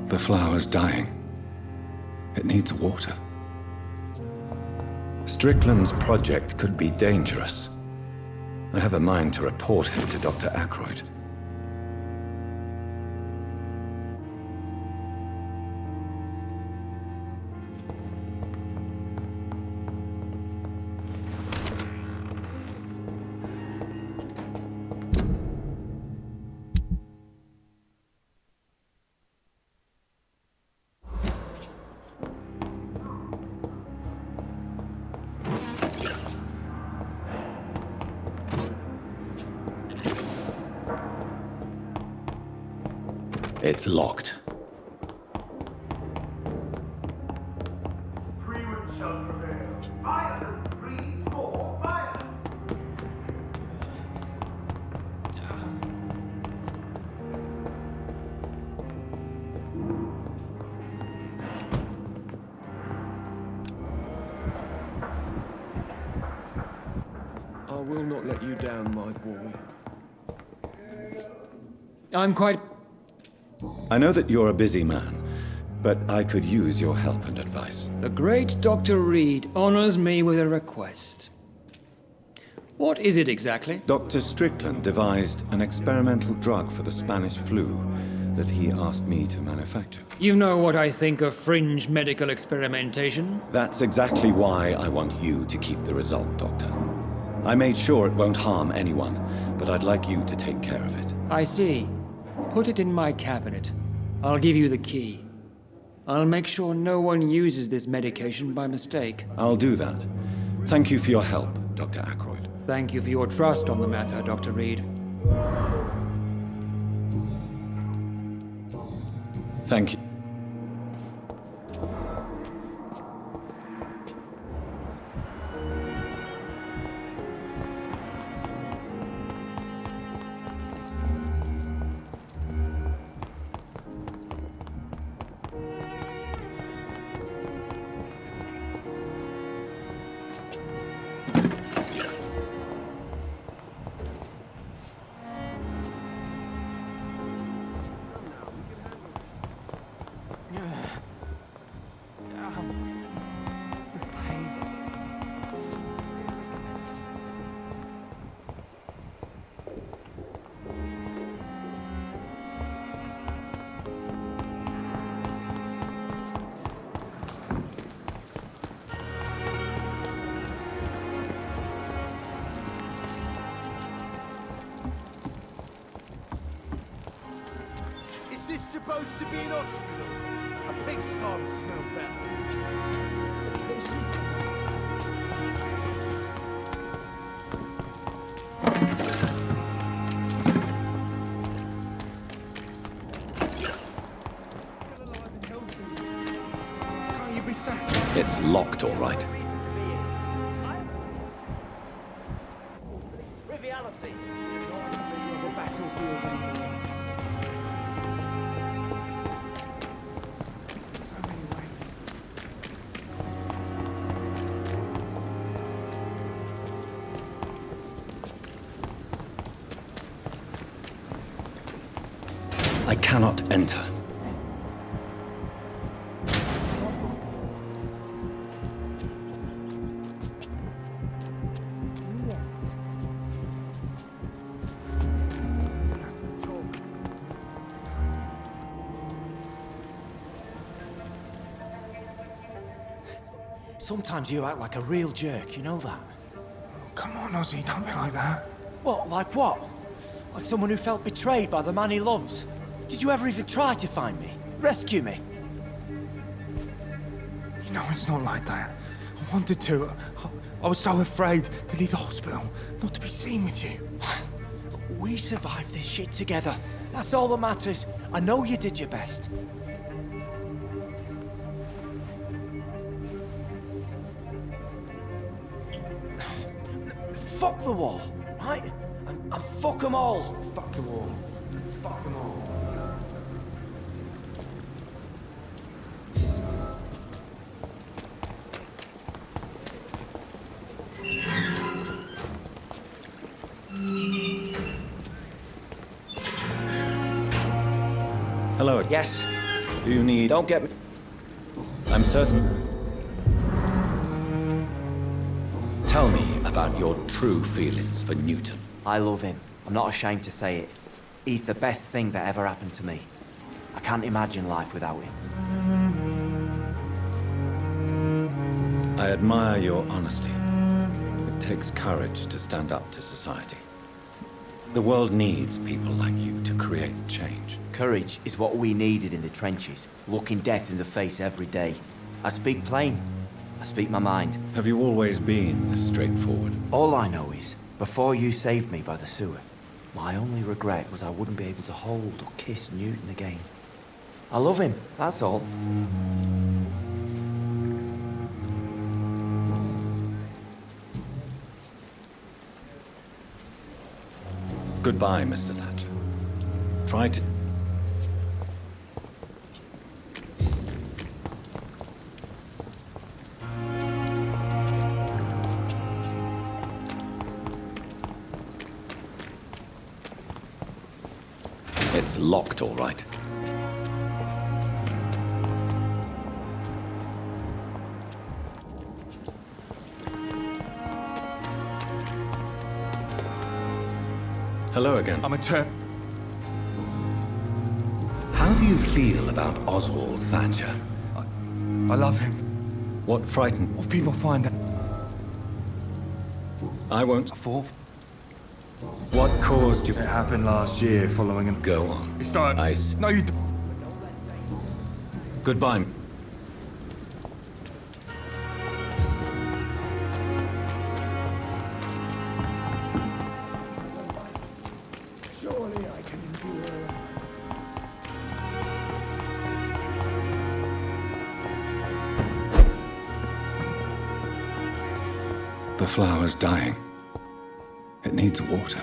The flower's dying. It needs water. Strickland's project could be dangerous. I have a mind to report him to Dr. Ackroyd. It's locked. I will not let you down, my boy. I'm quite... I know that you're a busy man, but I could use your help and advice. The great Dr. Reed honors me with a request. What is it exactly? Dr. Strickland devised an experimental drug for the Spanish flu that he asked me to manufacture. You know what I think of fringe medical experimentation? That's exactly why I want you to keep the result, Doctor. I made sure it won't harm anyone, but I'd like you to take care of it. I see. Put it in my cabinet. I'll give you the key. I'll make sure no one uses this medication by mistake. I'll do that. Thank you for your help, Dr. Ackroyd. Thank you for your trust on the matter, Dr. Reed. Thank you. supposed to be an hospital? A pigsty would smell better. Can't you be satisfied? It's locked, all right. Trivialities. Not in the middle of a battlefield anymore. So many ways. I cannot enter. Sometimes you act like a real jerk, you know that? Come on, Ozzy, don't be like that. What, like what? Like someone who felt betrayed by the man he loves? Did you ever even try to find me? Rescue me? You know, it's not like that. I wanted to. I was so afraid to leave the hospital, not to be seen with you. Look, we survived this shit together. That's all that matters. I know you did your best. Fuck the wall, right? And fuck them all. Fuck the wall. Fuck them all. Hello. Yes. Do you need... Don't get me... I'm certain... Tell me about your true feelings for Newton. I love him. I'm not ashamed to say it. He's the best thing that ever happened to me. I can't imagine life without him. I admire your honesty. It takes courage to stand up to society. The world needs people like you to create change. Courage is what we needed in the trenches, looking death in the face every day. I speak plain. I speak my mind. Have you always been this straightforward? All I know is, before you saved me by the sewer, my only regret was I wouldn't be able to hold or kiss Newton again. I love him, that's all. Goodbye, Mr. Thatcher. Try to... It's locked, all right. Hello again. I'm a Turk. How do you feel about Oswald Thatcher? I love him. What frightened... If people find out... I won't... Fourth? What caused you... It happened last year following him. Go on. It started... No, you... Goodbye. Surely I can endure. The flower's dying. It needs water.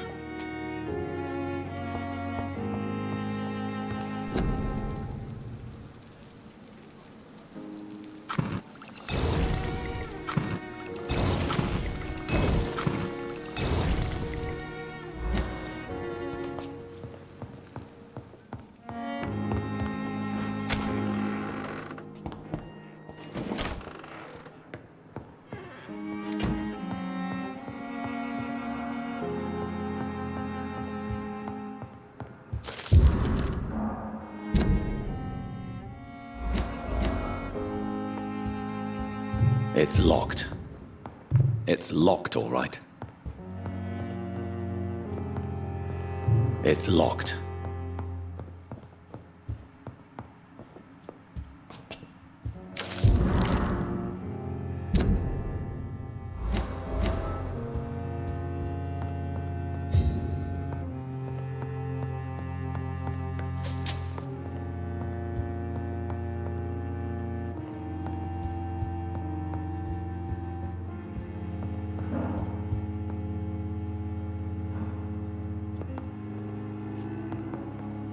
It's locked. It's locked, all right. It's locked.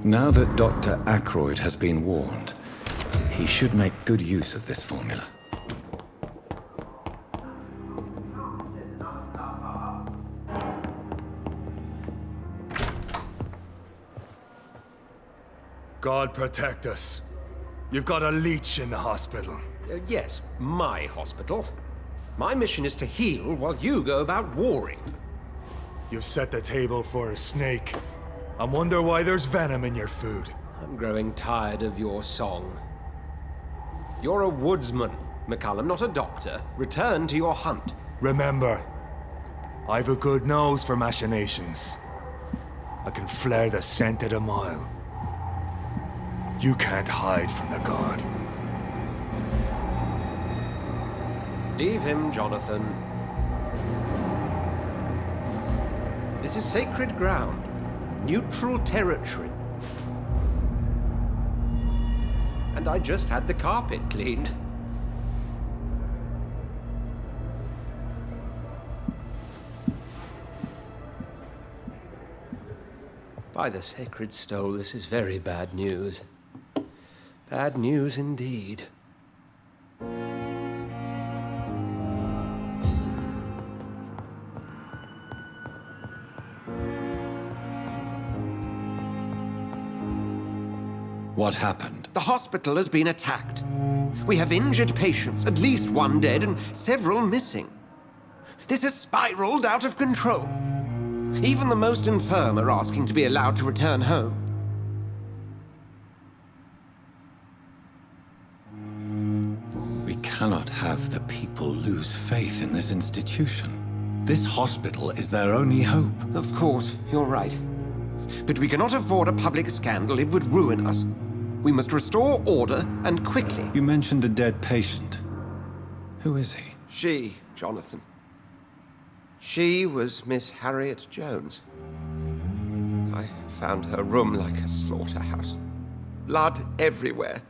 Now that Dr. Ackroyd has been warned, he should make good use of this formula. God protect us. You've got a leech in the hospital. Yes, my hospital. My mission is to heal while you go about warring. You've set the table for a snake. I wonder why there's venom in your food. I'm growing tired of your song. You're a woodsman, McCallum, not a doctor. Return to your hunt. Remember, I've a good nose for machinations. I can flare the scent at a mile. You can't hide from the god. Leave him, Jonathan. This is sacred ground. Neutral territory. And I just had the carpet cleaned. By the sacred stole, this is very bad news. Bad news indeed. What happened? The hospital has been attacked. We have injured patients, at least one dead and several missing. This has spiraled out of control. Even the most infirm are asking to be allowed to return home. We cannot have the people lose faith in this institution. This hospital is their only hope. Of course, you're right. But we cannot afford a public scandal. It would ruin us. We must restore order, and quickly. You mentioned a dead patient. Who is he? She, Jonathan. She was Miss Harriet Jones. I found her room like a slaughterhouse. Blood everywhere.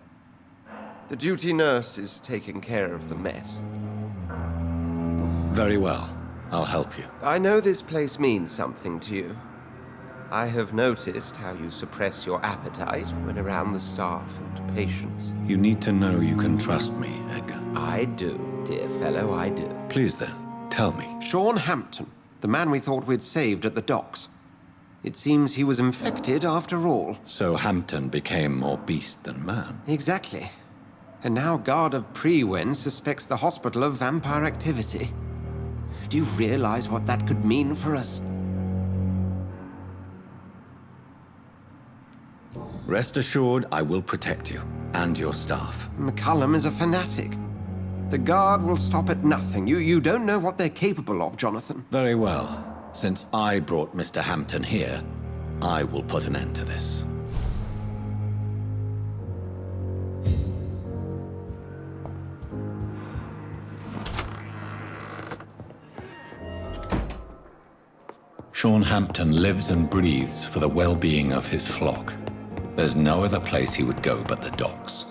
The duty nurse is taking care of the mess. Very well. I'll help you. I know this place means something to you. I have noticed how you suppress your appetite when around the staff and patients. You need to know you can trust me, Edgar. I do, dear fellow, I do. Please then, tell me. Sean Hampton, the man we thought we'd saved at the docks. It seems he was infected after all. So Hampton became more beast than man. Exactly. And now Guard of Prewen suspects the hospital of vampire activity. Do you realize what that could mean for us? Rest assured, I will protect you and your staff. McCallum is a fanatic. The Guard will stop at nothing. You don't know what they're capable of, Jonathan. Very well. Since I brought Mr. Hampton here, I will put an end to this. Sean Hampton lives and breathes for the well-being of his flock. There's no other place he would go but the docks.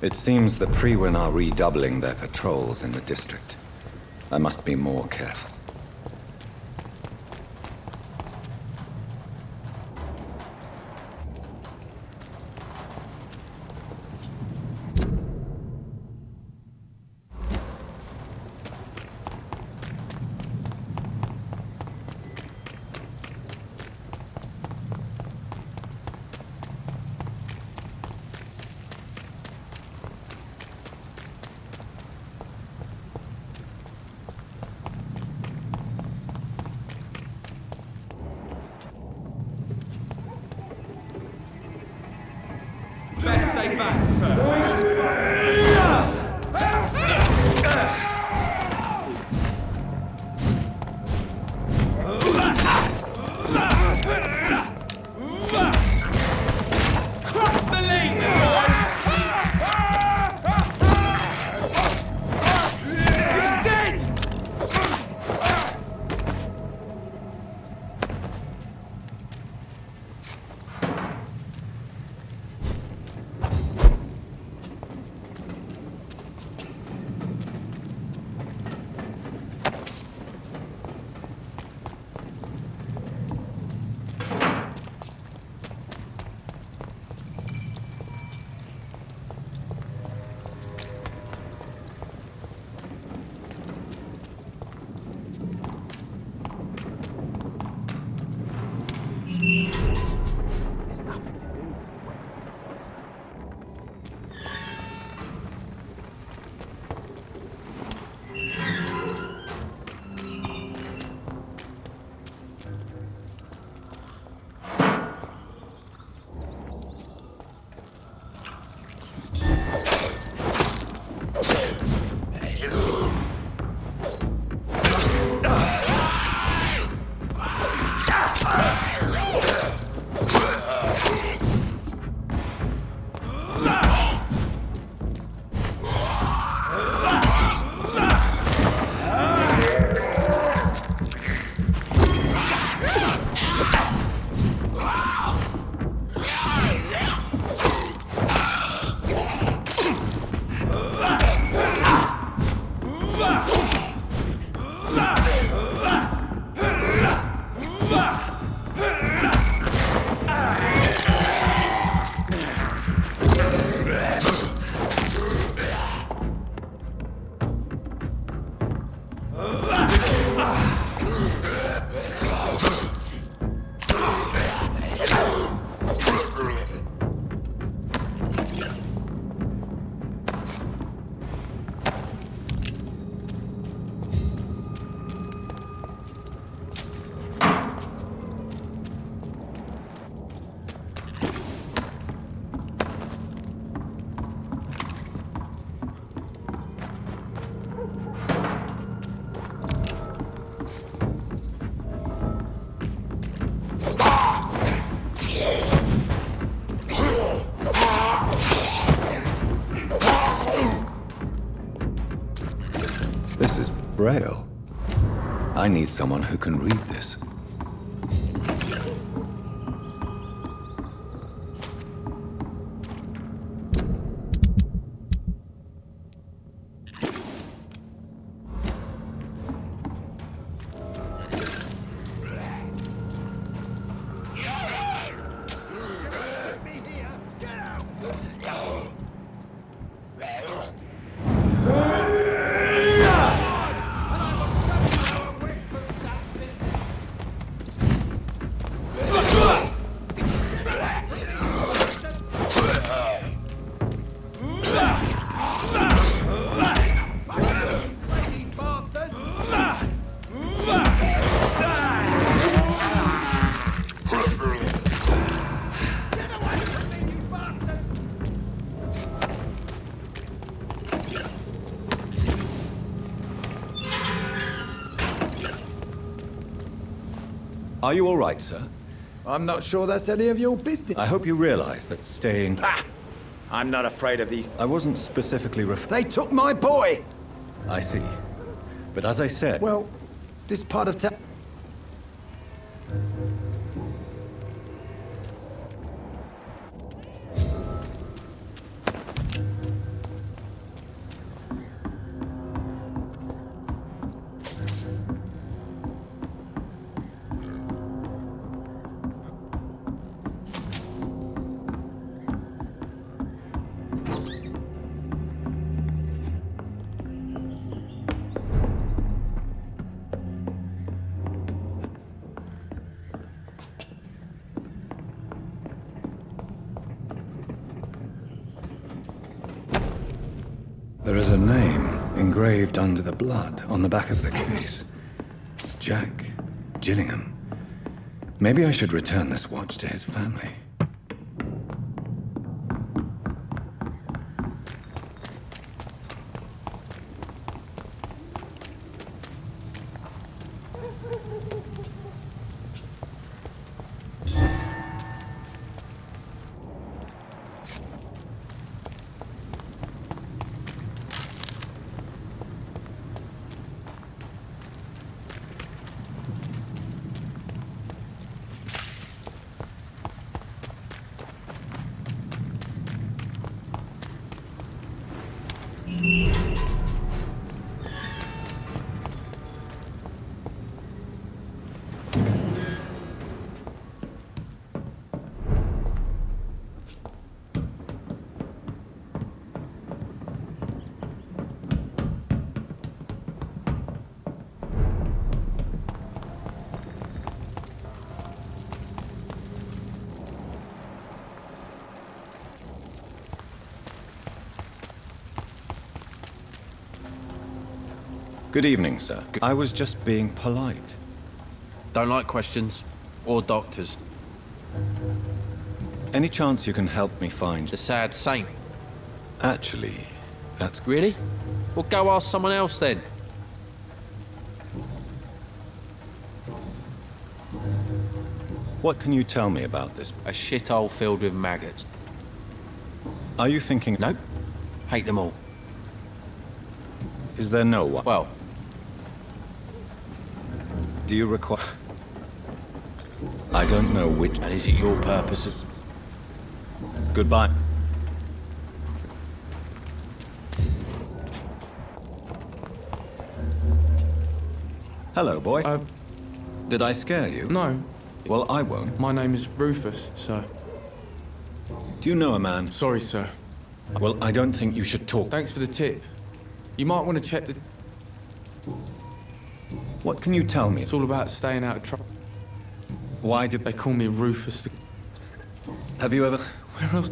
It seems the Prewen are redoubling their patrols in the district. I must be more careful. Best stay back, sir. This is Braille. I need someone who can read this. Are you all right, sir? I'm not sure that's any of your business. I hope you realize that staying... Ah! I'm not afraid of these. I wasn't specifically They took my boy! I see. But as I said... Well, this part of town... There is a name engraved under the blood on the back of the case. Jack Gillingham. Maybe I should return this watch to his family. Good evening, sir. I was just being polite. Don't like questions or doctors. Any chance you can help me find... The sad saint? Actually, that's... Really? Well, go ask someone else then. What can you tell me about this? A shithole filled with maggots. Are you thinking... Nope. Hate them all. Is there no one? Well, do you require... I don't know which... And is it your purpose? Goodbye. Hello, boy. Did I scare you? No. Well, I won't. My name is Rufus, sir. Do you know a man? Sorry, sir. Well, I don't think you should talk. Thanks for the tip. You might want to check the... What can you tell me? It's all about staying out of trouble. Why do... They call me Rufus the... Have you ever... Where else?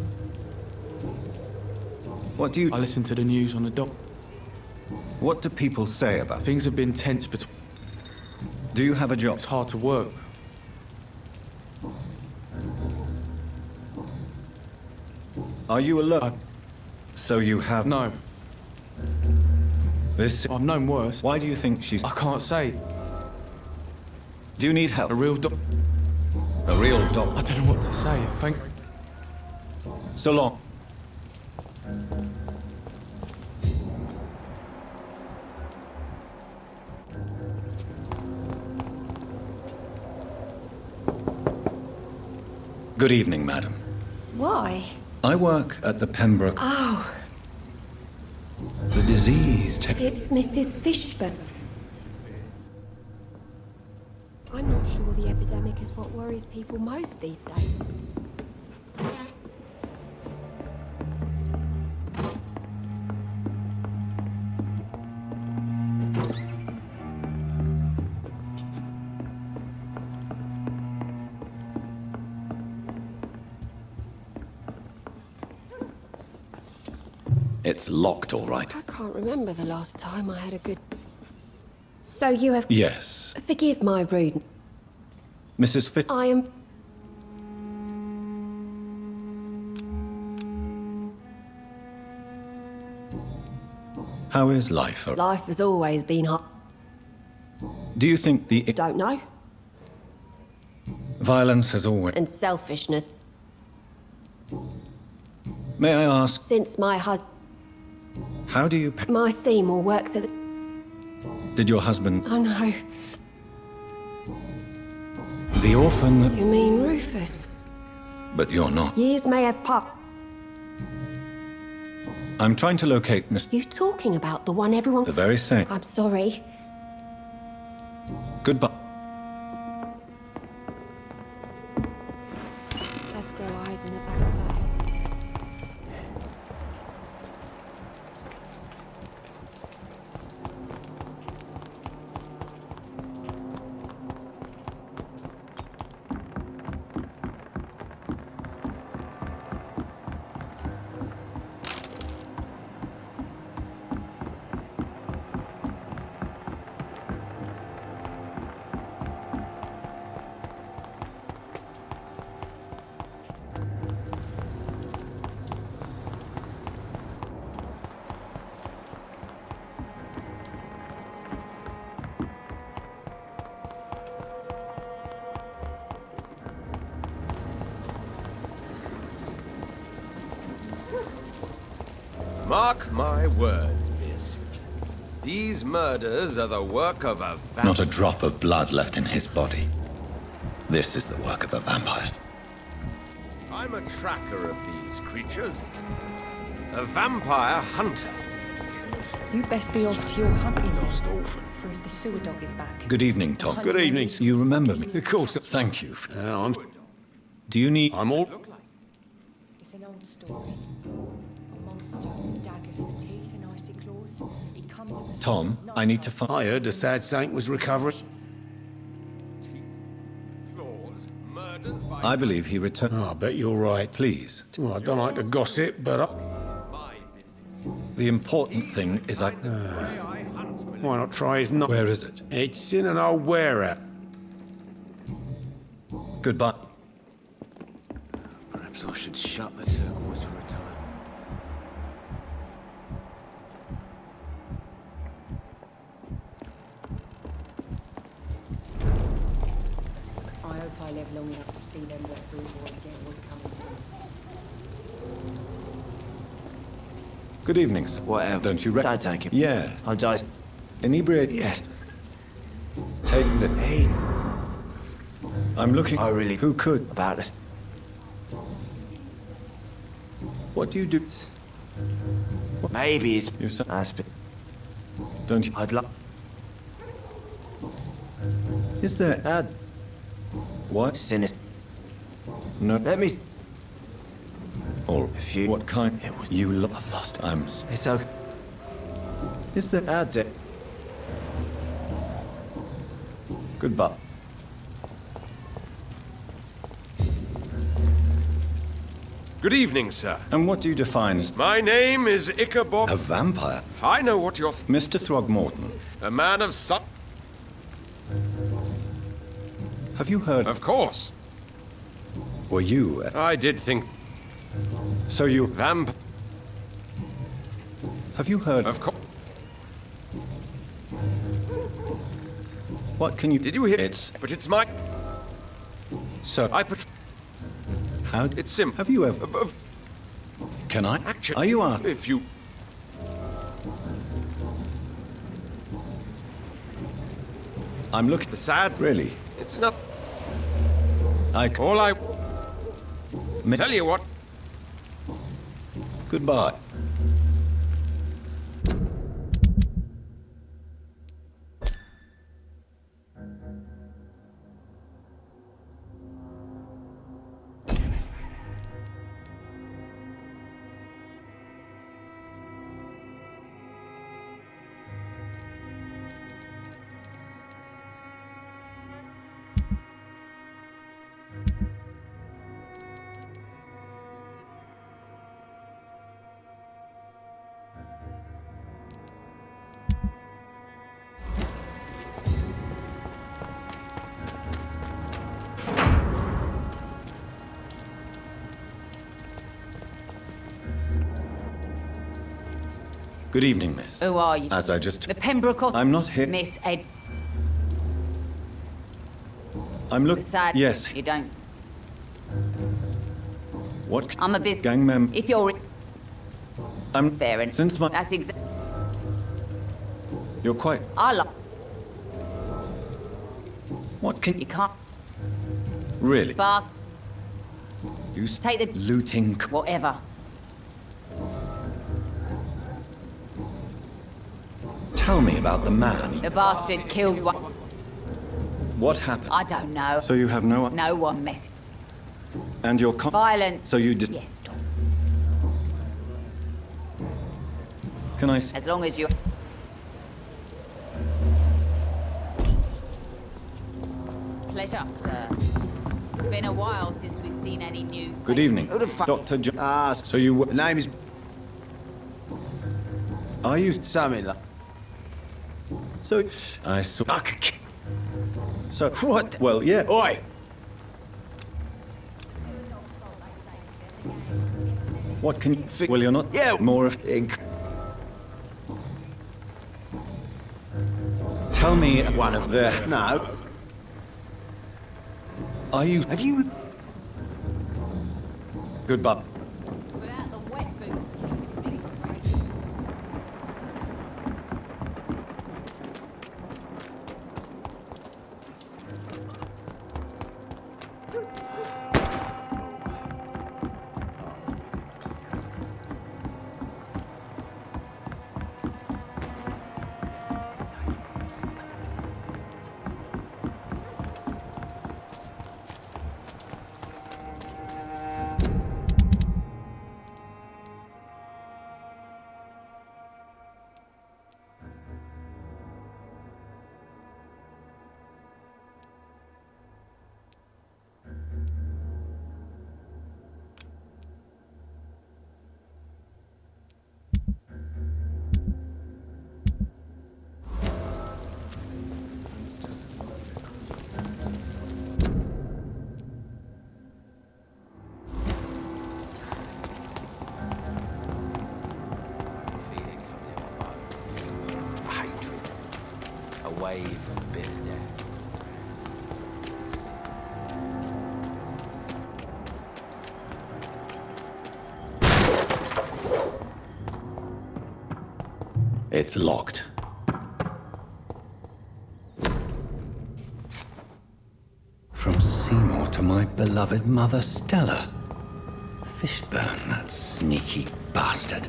What do you... I listen to the news on the dock. What do people say about... Things have been tense between... Do you have a job? It's hard to work. Are you alone? So you have... No. This... I've known worse. Why do you think she's... I can't say. Do you need help? A real doc... A real dog? I don't know what to say. Thank... So long. Good evening, madam. Why? I work at the Pembroke... Oh. The disease... It's Mrs. Fishburne. I'm not sure the epidemic is what worries people most these days. It's locked, all right. I can't remember the last time I had a good... So you have... Yes. Forgive my rudeness. Mrs. Fitz... I am... How is life? Life has always been hard. Do you think the... Don't know. Violence has always... And selfishness. May I ask... Since my husband... How do you... My Seymour works at the... Did your husband... Oh no. The orphan that... You mean Rufus? But you're not. Years may have passed. I'm trying to locate Mr... You talking about the one everyone... The very same. I'm sorry. Goodbye. Does grow eyes in the back of her head. Mark my words, miss. These murders are the work of a vampire. Not a drop of blood left in his body. This is the work of a vampire. I'm a tracker of these creatures. A vampire hunter. You best be off to your hunting. Lost orphan. For if the sewer dog is back. Good evening, Tom. Good evening. You remember me? Of course. Thank you. Do you need... I'm all... It's an old story. A monster with daggers for teeth and icy claws. He comes of a Tom, I need to find... I heard the sad saint was recovering. I believe he returned... Oh, I bet you're right. Please. Well, I don't like to gossip, but The important thing is I... why not try his knife? Where is it? It's in an old wear-out. Goodbye. Perhaps I should shut the turquoise for a time. I hope I live long enough to see them let through or again was coming to them. Good evening, sir. Whatever. Don't you Don't take it. Yeah. I'm just... Inebriate? Yes. Take the... Hey. I'm looking... I really... Who could? About this. What do you do? Maybe it's... You say... Aspen. Don't you... I'd love... Is there... What? Sinister. No. Let me... Or... If you... What kind? It was... You I've lost it. It's okay. Is there... Add it. Goodbye. Good evening, sir. And what do you define as... My name is Ichabod... A vampire? I know what you're... Mr. Throgmorton. A man of some... Have you heard... Of course. Were you... I did think... So you... Vamp... Have you heard... Of course. What can you... Did you hear... It's... But it's my... So... I put... How... It's simple. Have you ever... Can I? Actually... Are you on? If you... I'm looking... Sad... Really? It's not... All I... Tell you what... Goodbye. Good evening, miss. Who are you? As I just... The Pembroke... I'm not here. Miss Ed... I'm looking... Sad. Yes. You don't... What... I'm a business... Gang member... If you're... I'm... Fair enough. Since my... That's exactly... You're quite... I like... What can... You can't... Really? Fast... You... Take the... Looting... Whatever. Tell me about the man. The bastard killed one... What happened? I don't know. So you have no... No one messing. And you're... Violence. So you did... Yes, Tom. Can I... As long as you... Pleasure, sir. Been a while since we've seen any news. Good evening. Who the fuck? Dr. John... So you... Name is... Are you... Something like... So... I saw... So... What? Well, yeah. Oi! What can you... Well, you're not... Yeah. More of... Ink. Tell me... One of the... No. Are you... Have you... Goodbye. Without the wet boots keeping things straight. wave of bitter death. It's locked. From Seymour to my beloved mother, Stella. Fishburne, that sneaky bastard.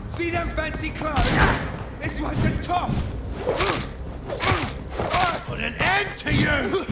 See them fancy clothes? This one's a top! Put an end to you!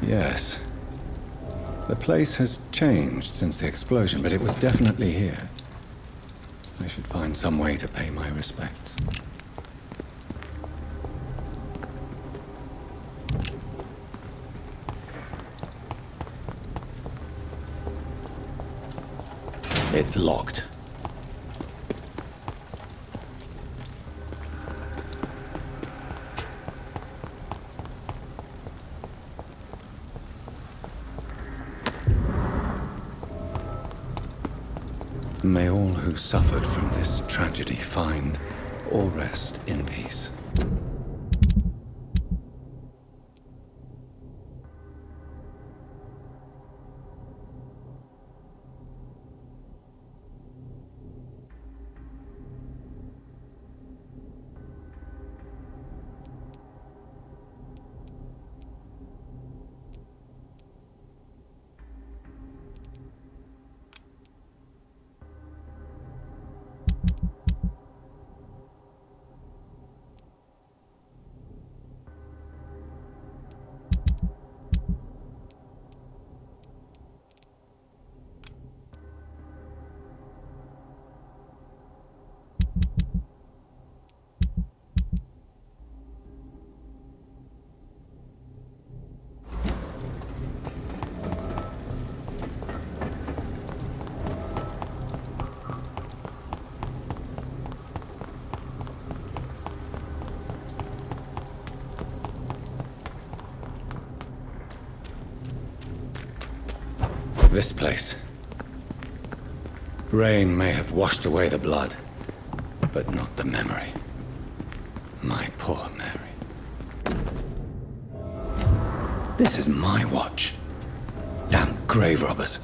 Yes. The place has changed since the explosion, but it was definitely here. I should find some way to pay my respects. It's locked. May all who suffered from this tragedy find or rest in peace. This place. Rain may have washed away the blood, but not the memory. My poor Mary. This is my watch. Damn grave robbers.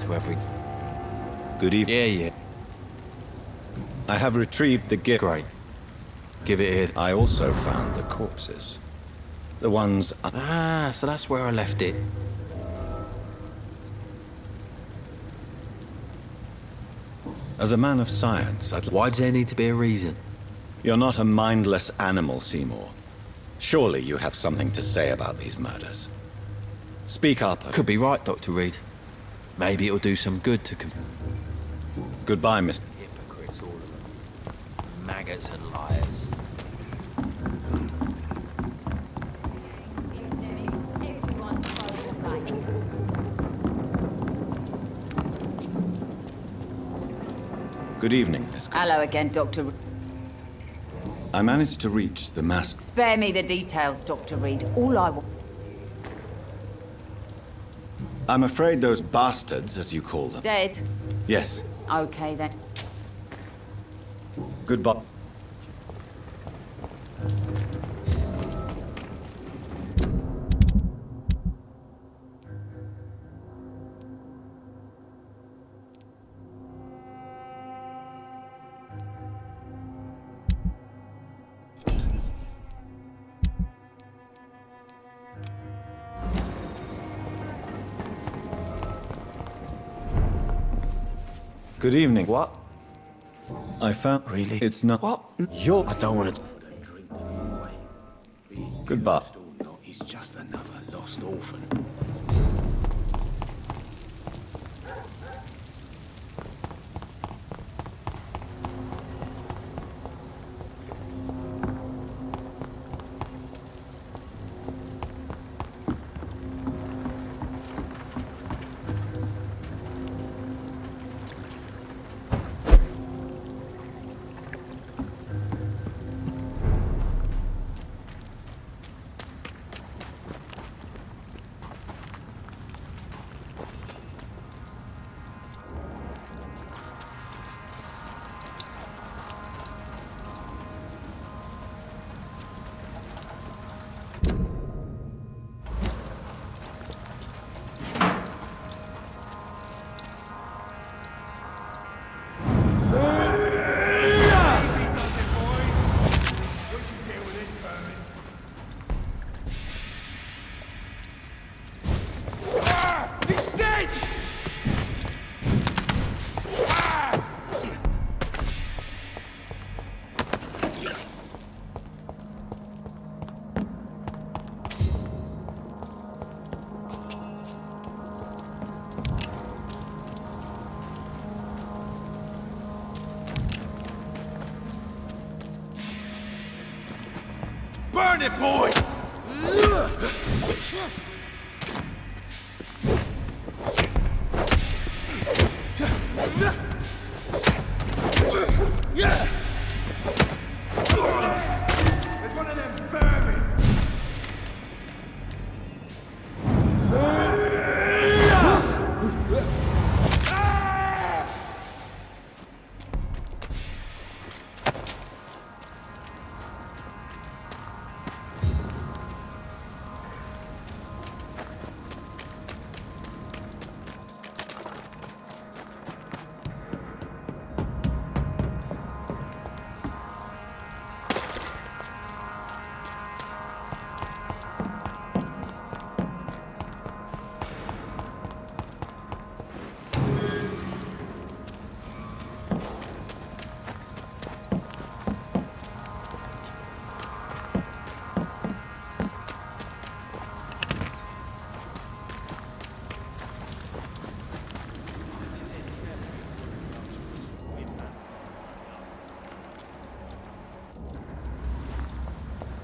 To every... Good evening. Yeah. I have retrieved the gift. Great. Give it here. I also found the corpses. The ones... Ah, so that's where I left it. As a man of science, Why does there need to be a reason? You're not a mindless animal, Seymour. Surely you have something to say about these murders. Speak up. Could be right, Dr. Reed. Maybe it'll do some good to... Goodbye, Mr. Hypocrites, all of them. Maggots and liars. Good evening, Miss. Hello again, Dr. I managed to reach the mask. Spare me the details, Dr. Reed. All I want... I'm afraid those bastards, as you call them... Dead? Yes. Okay, then. Goodbye. Good evening. What? I found... Really? It's not... What? I don't want to... Goodbye. He's just another lost orphan. Burn it, boy! There's one of them vermin!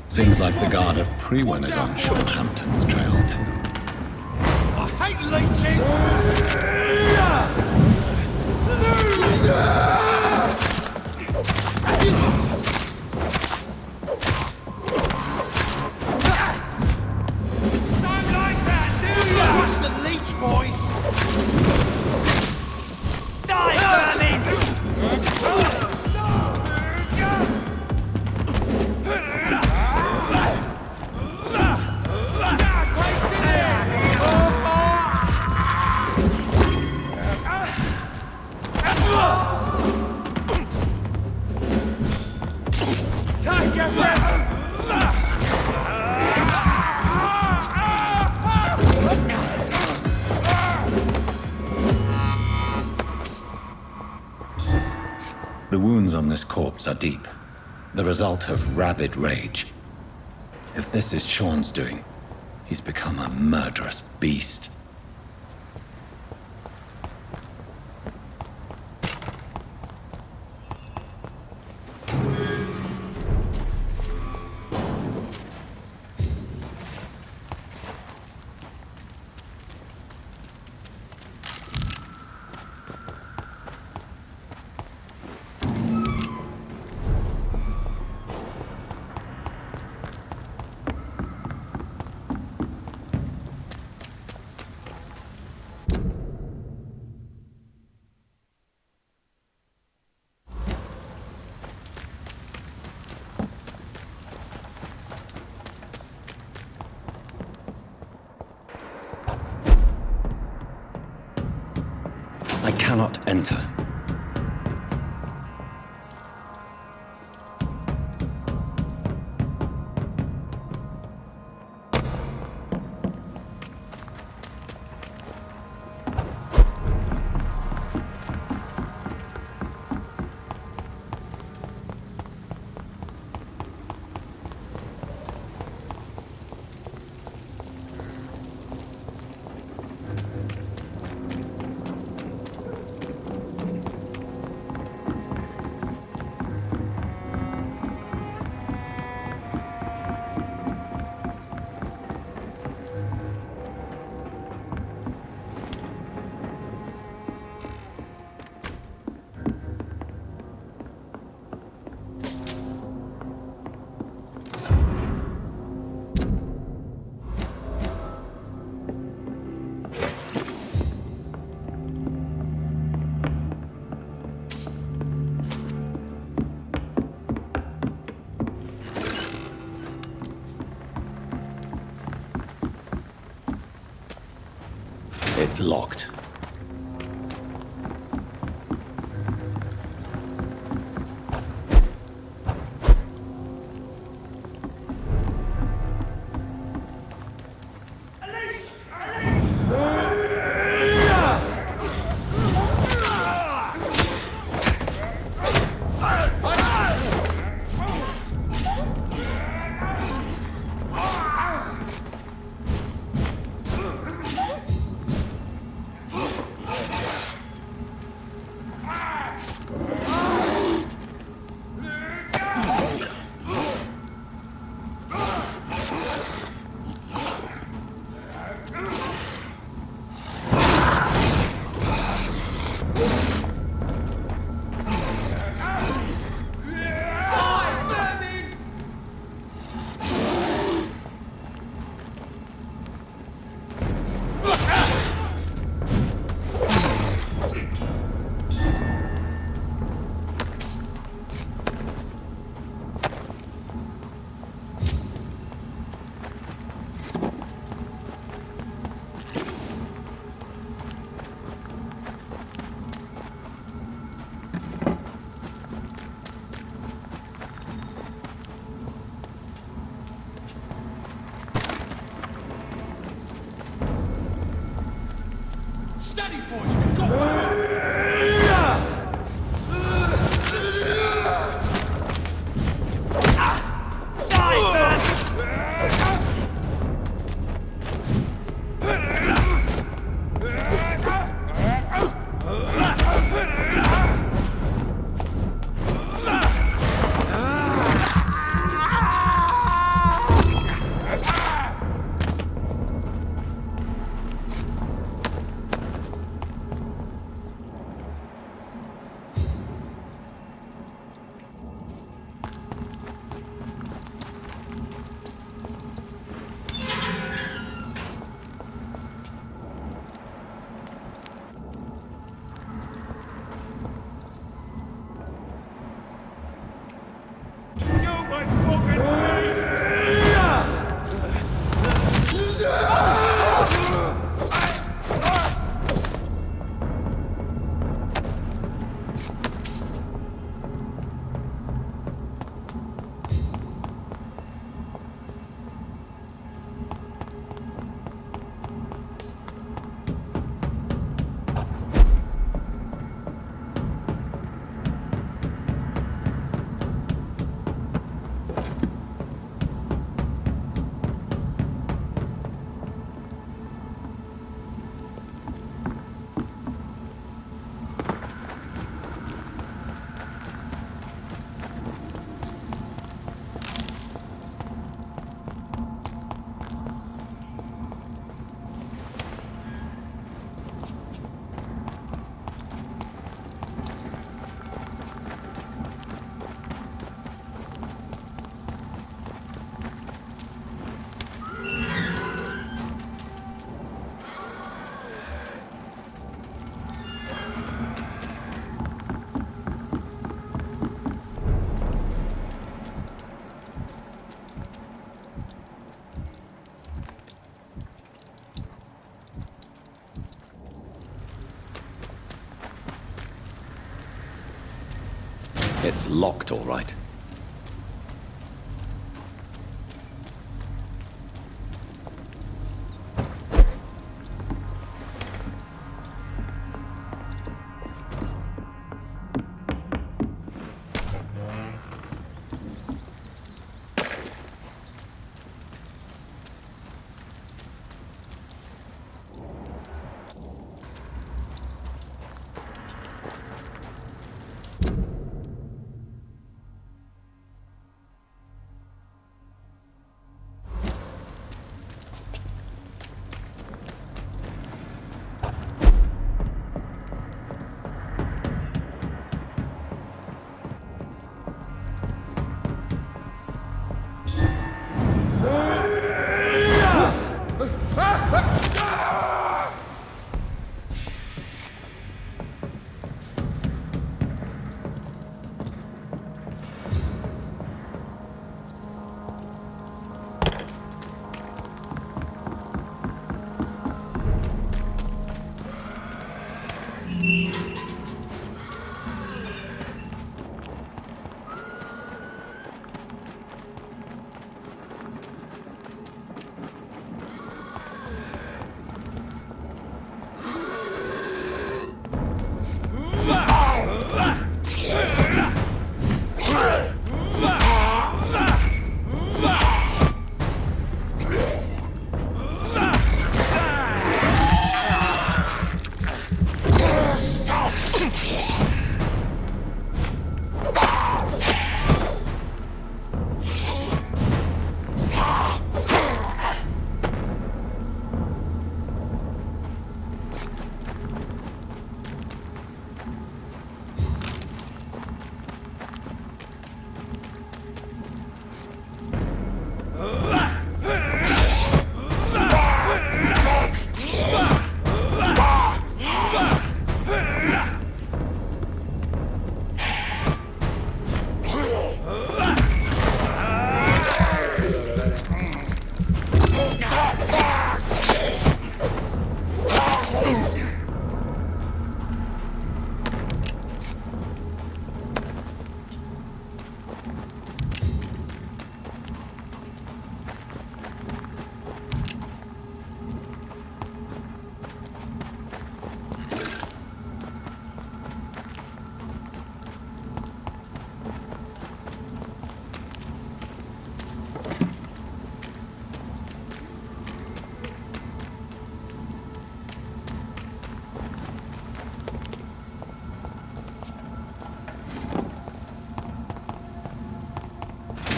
Seems like the guard of Prewen is on Sean Hampton's trail too. I hate leeches! Don't like that, do ya? Watch the leech, boys! Die, vermin! The wounds on this corpse are deep, the result of rabid rage. If this is Sean's doing, he's become a murderous beast. I cannot enter. It's locked. It's locked, all right.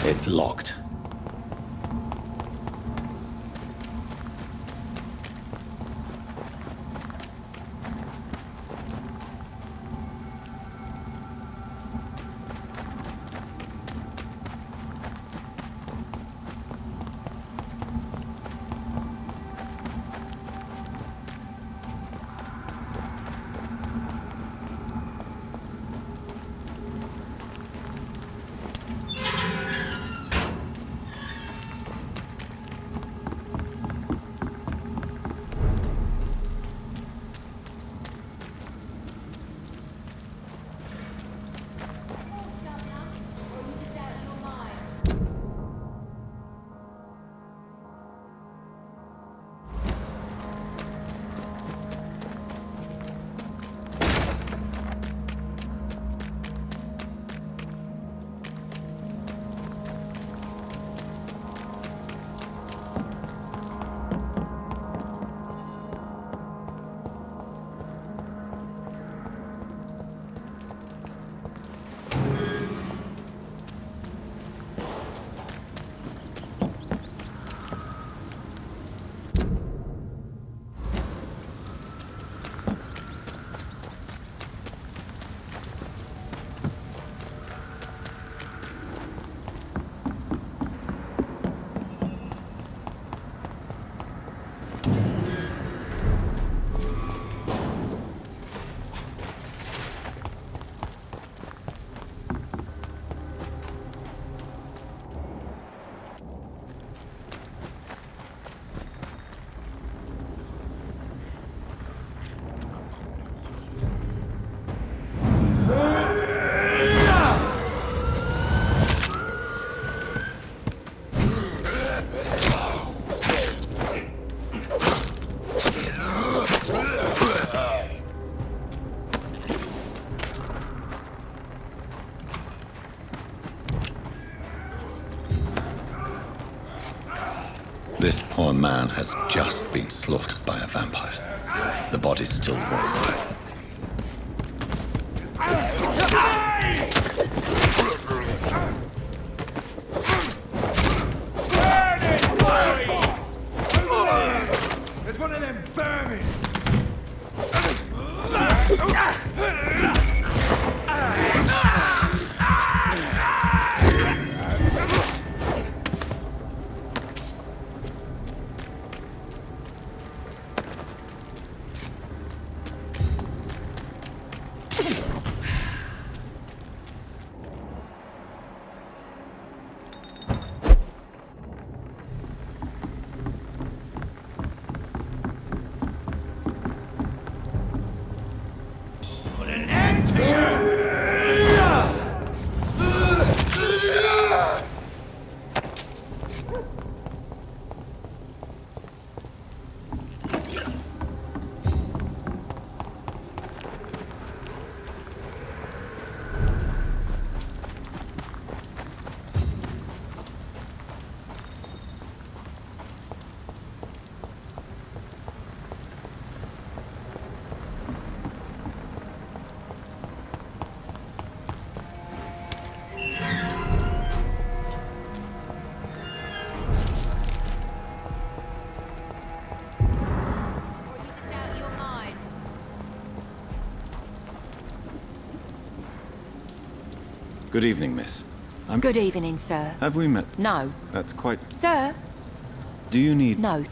It's locked. This poor man has just been slaughtered by a vampire. The body's still warm. There's one of them vermin! Good evening, miss. Good evening, sir. Have we met? No. That's quite... Sir? Do you need... No,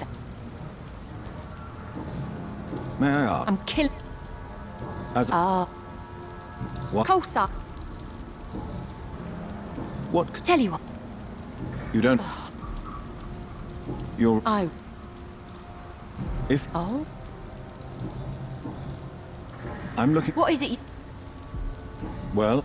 May I ask? I'm kill... As... What? Course, What? Tell you what. You don't... You're... Oh. If... Oh? I'm looking... What is it you... Well...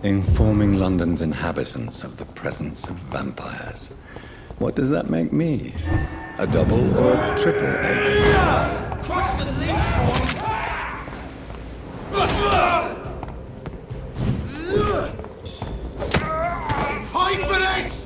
Informing London's inhabitants of the presence of vampires. What does that make me? A double or a triple agent? Trust the leech, Fight for this!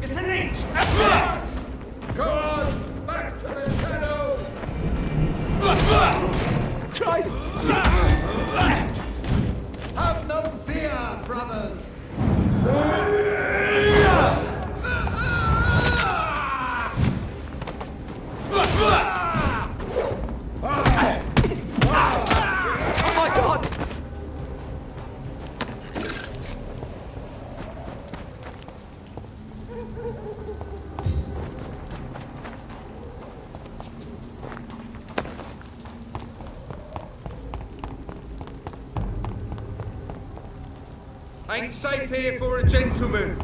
It's an inch! Go on! Back to the shadows! Christ! Have no fear, brothers! Oh my God! Ain't safe here for a gentleman.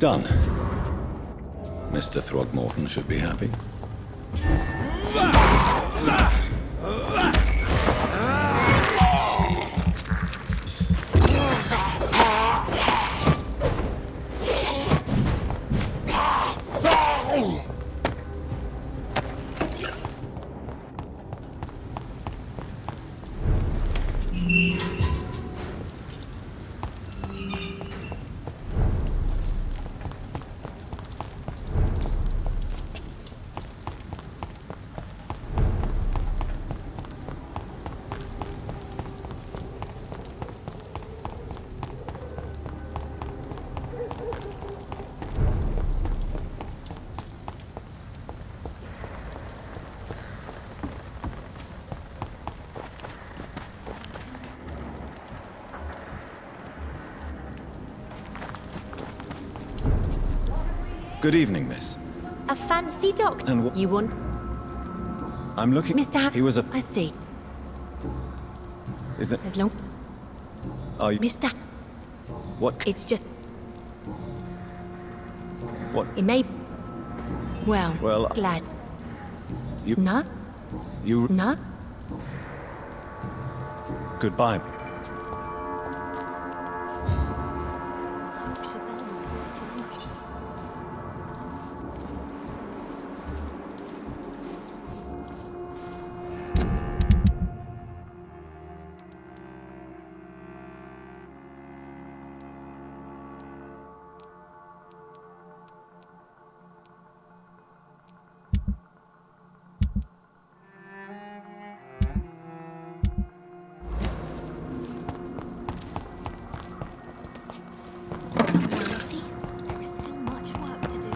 Done. Mr. Throgmorton should be happy. Good evening, miss. A fancy doctor. And what you want? I'm looking. Mr. He was a. I see. Is it? As long. Are you? Mr. What? It's just. What? It may. Well. Well. Glad. You. No. You. No. Goodbye. There is still much work to do.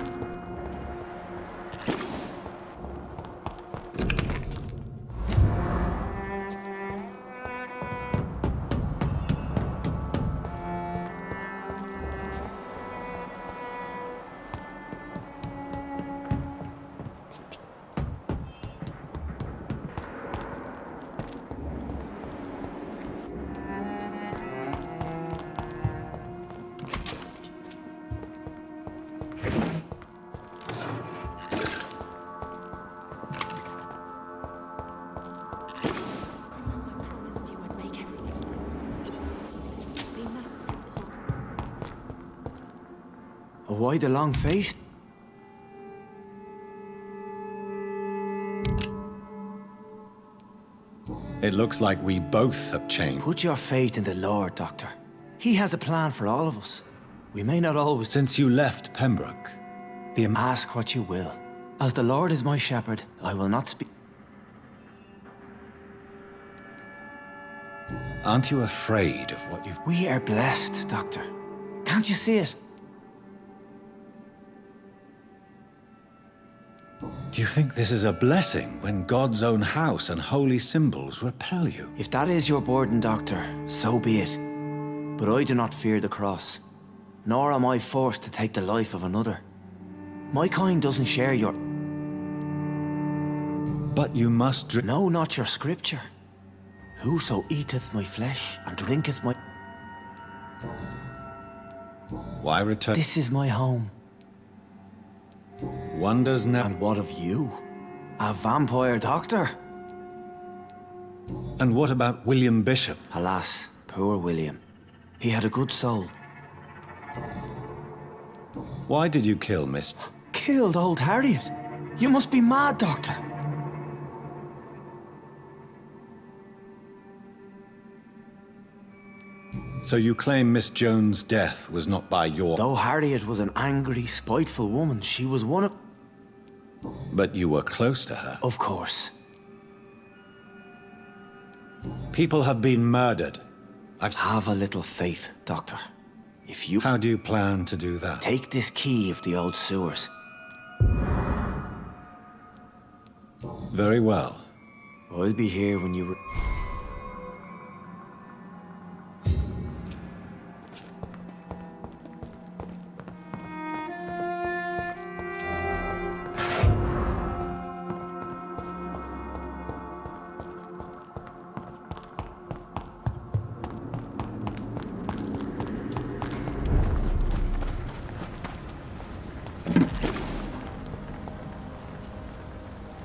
Why the long face? It looks like we both have changed. Put your faith in the Lord, Doctor. He has a plan for all of us. We may not always... Since you left Pembroke, Ask what you will. As the Lord is my shepherd, I will not speak... Aren't you afraid of what you've... We are blessed, Doctor. Can't you see it? Do you think this is a blessing when God's own house and holy symbols repel you? If that is your burden, Doctor, so be it. But I do not fear the cross, nor am I forced to take the life of another. My kind doesn't share your... But you must... No, not your scripture. Whoso eateth my flesh and drinketh my... Why return? This is my home. Wonders now. And what of you? A vampire doctor? And what about William Bishop? Alas, poor William. He had a good soul. Why did you kill Miss... Killed old Harriet? You must be mad, Doctor. So you claim Miss Jones' death was not by your... Though Harriet was an angry, spiteful woman, she was one of... But you were close to her. Of course. People have been murdered. Have a little faith, Doctor. If you... How do you plan to do that? Take this key of the old sewers. Very well. I'll be here when you...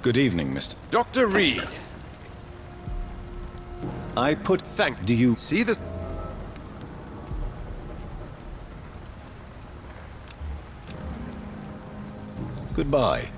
Good evening, Mr. Dr. Reed. I put... Do you... See this? Goodbye.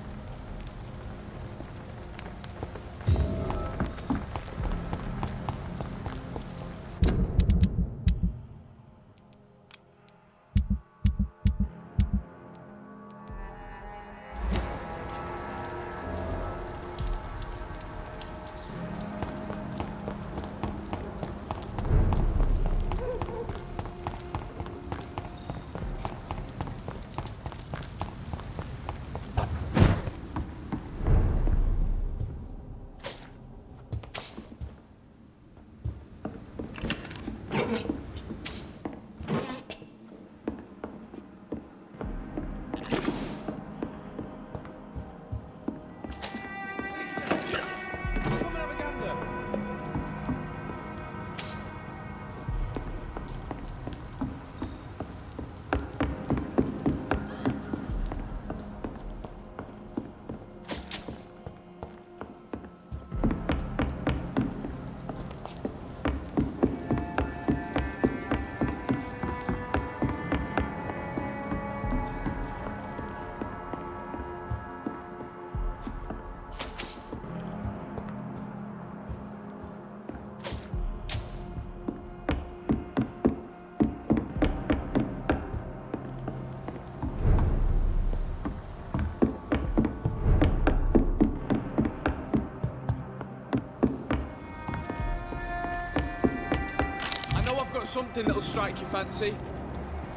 Something that'll strike your fancy.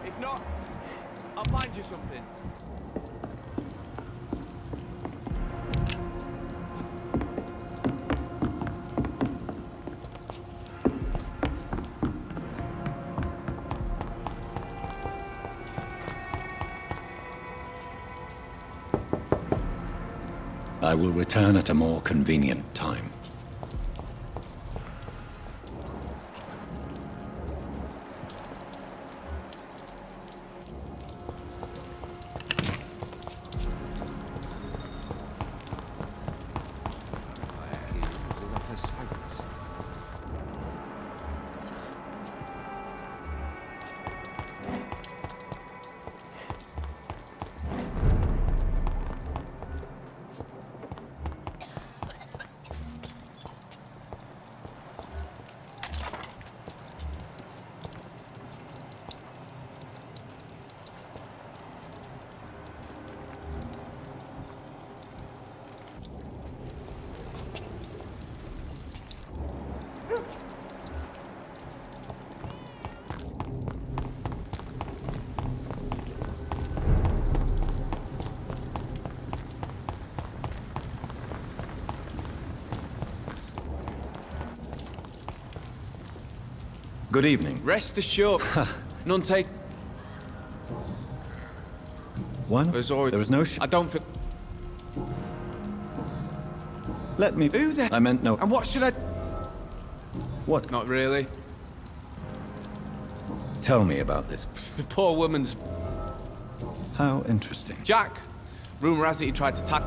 If not, I'll find you something. I will return at a more convenient time. Good evening. Rest assured. None take. One? There was no I don't feel. Let me... Who the... I meant no... And what should I... What? Not really. Tell me about this. The poor woman's... How interesting. Jack! Rumour has it he tried to attack...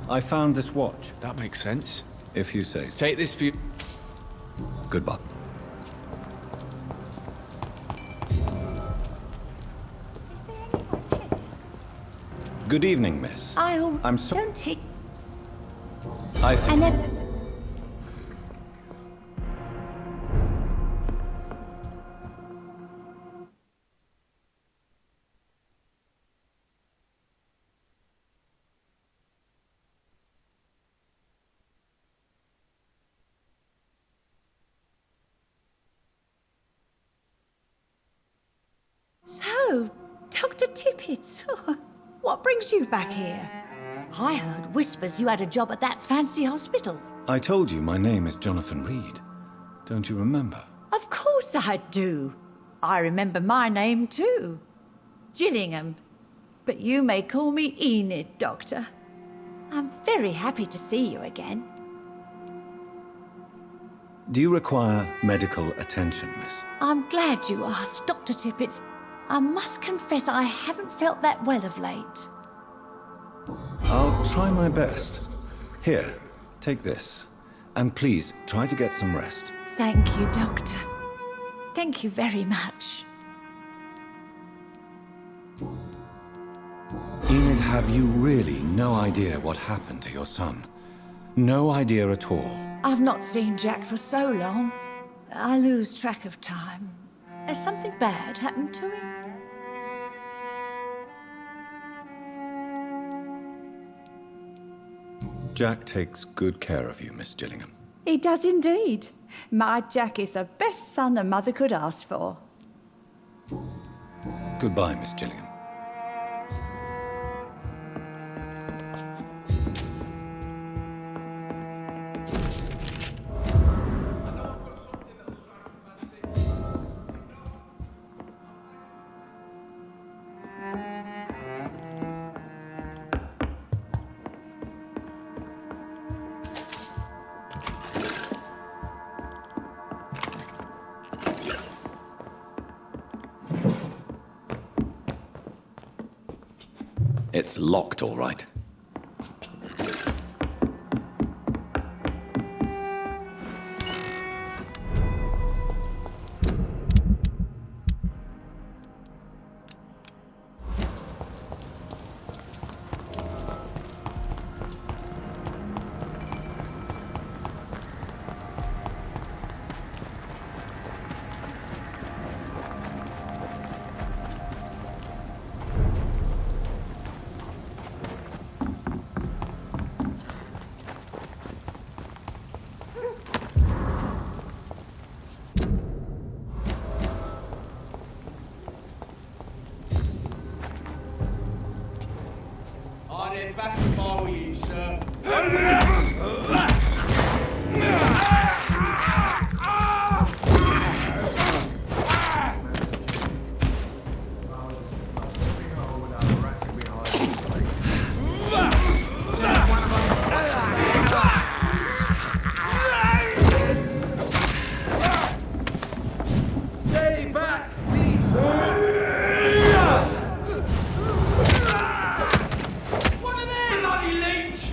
I found this watch. That makes sense. If you say so. Take this for you. Goodbye. Good evening, miss. I'm so... Don't take... I think... I never... So, Dr. Tippett, what brings you back here? I heard whispers you had a job at that fancy hospital. I told you my name is Jonathan Reed. Don't you remember? Of course I do. I remember my name too. Gillingham. But you may call me Enid, Doctor. I'm very happy to see you again. Do you require medical attention, miss? I'm glad you asked, Dr. Tippett. I must confess I haven't felt that well of late. I'll try my best. Here, take this. And please, try to get some rest. Thank you, Doctor. Thank you very much. Enid, have you really no idea what happened to your son? No idea at all? I've not seen Jack for so long. I lose track of time. Has something bad happened to him? Jack takes good care of you, Miss Gillingham. He does indeed. My Jack is the best son a mother could ask for. Goodbye, Miss Gillingham. It's locked, all right. I'd head back if I were you, sir. Stay back, please, sir. What are they, bloody leech?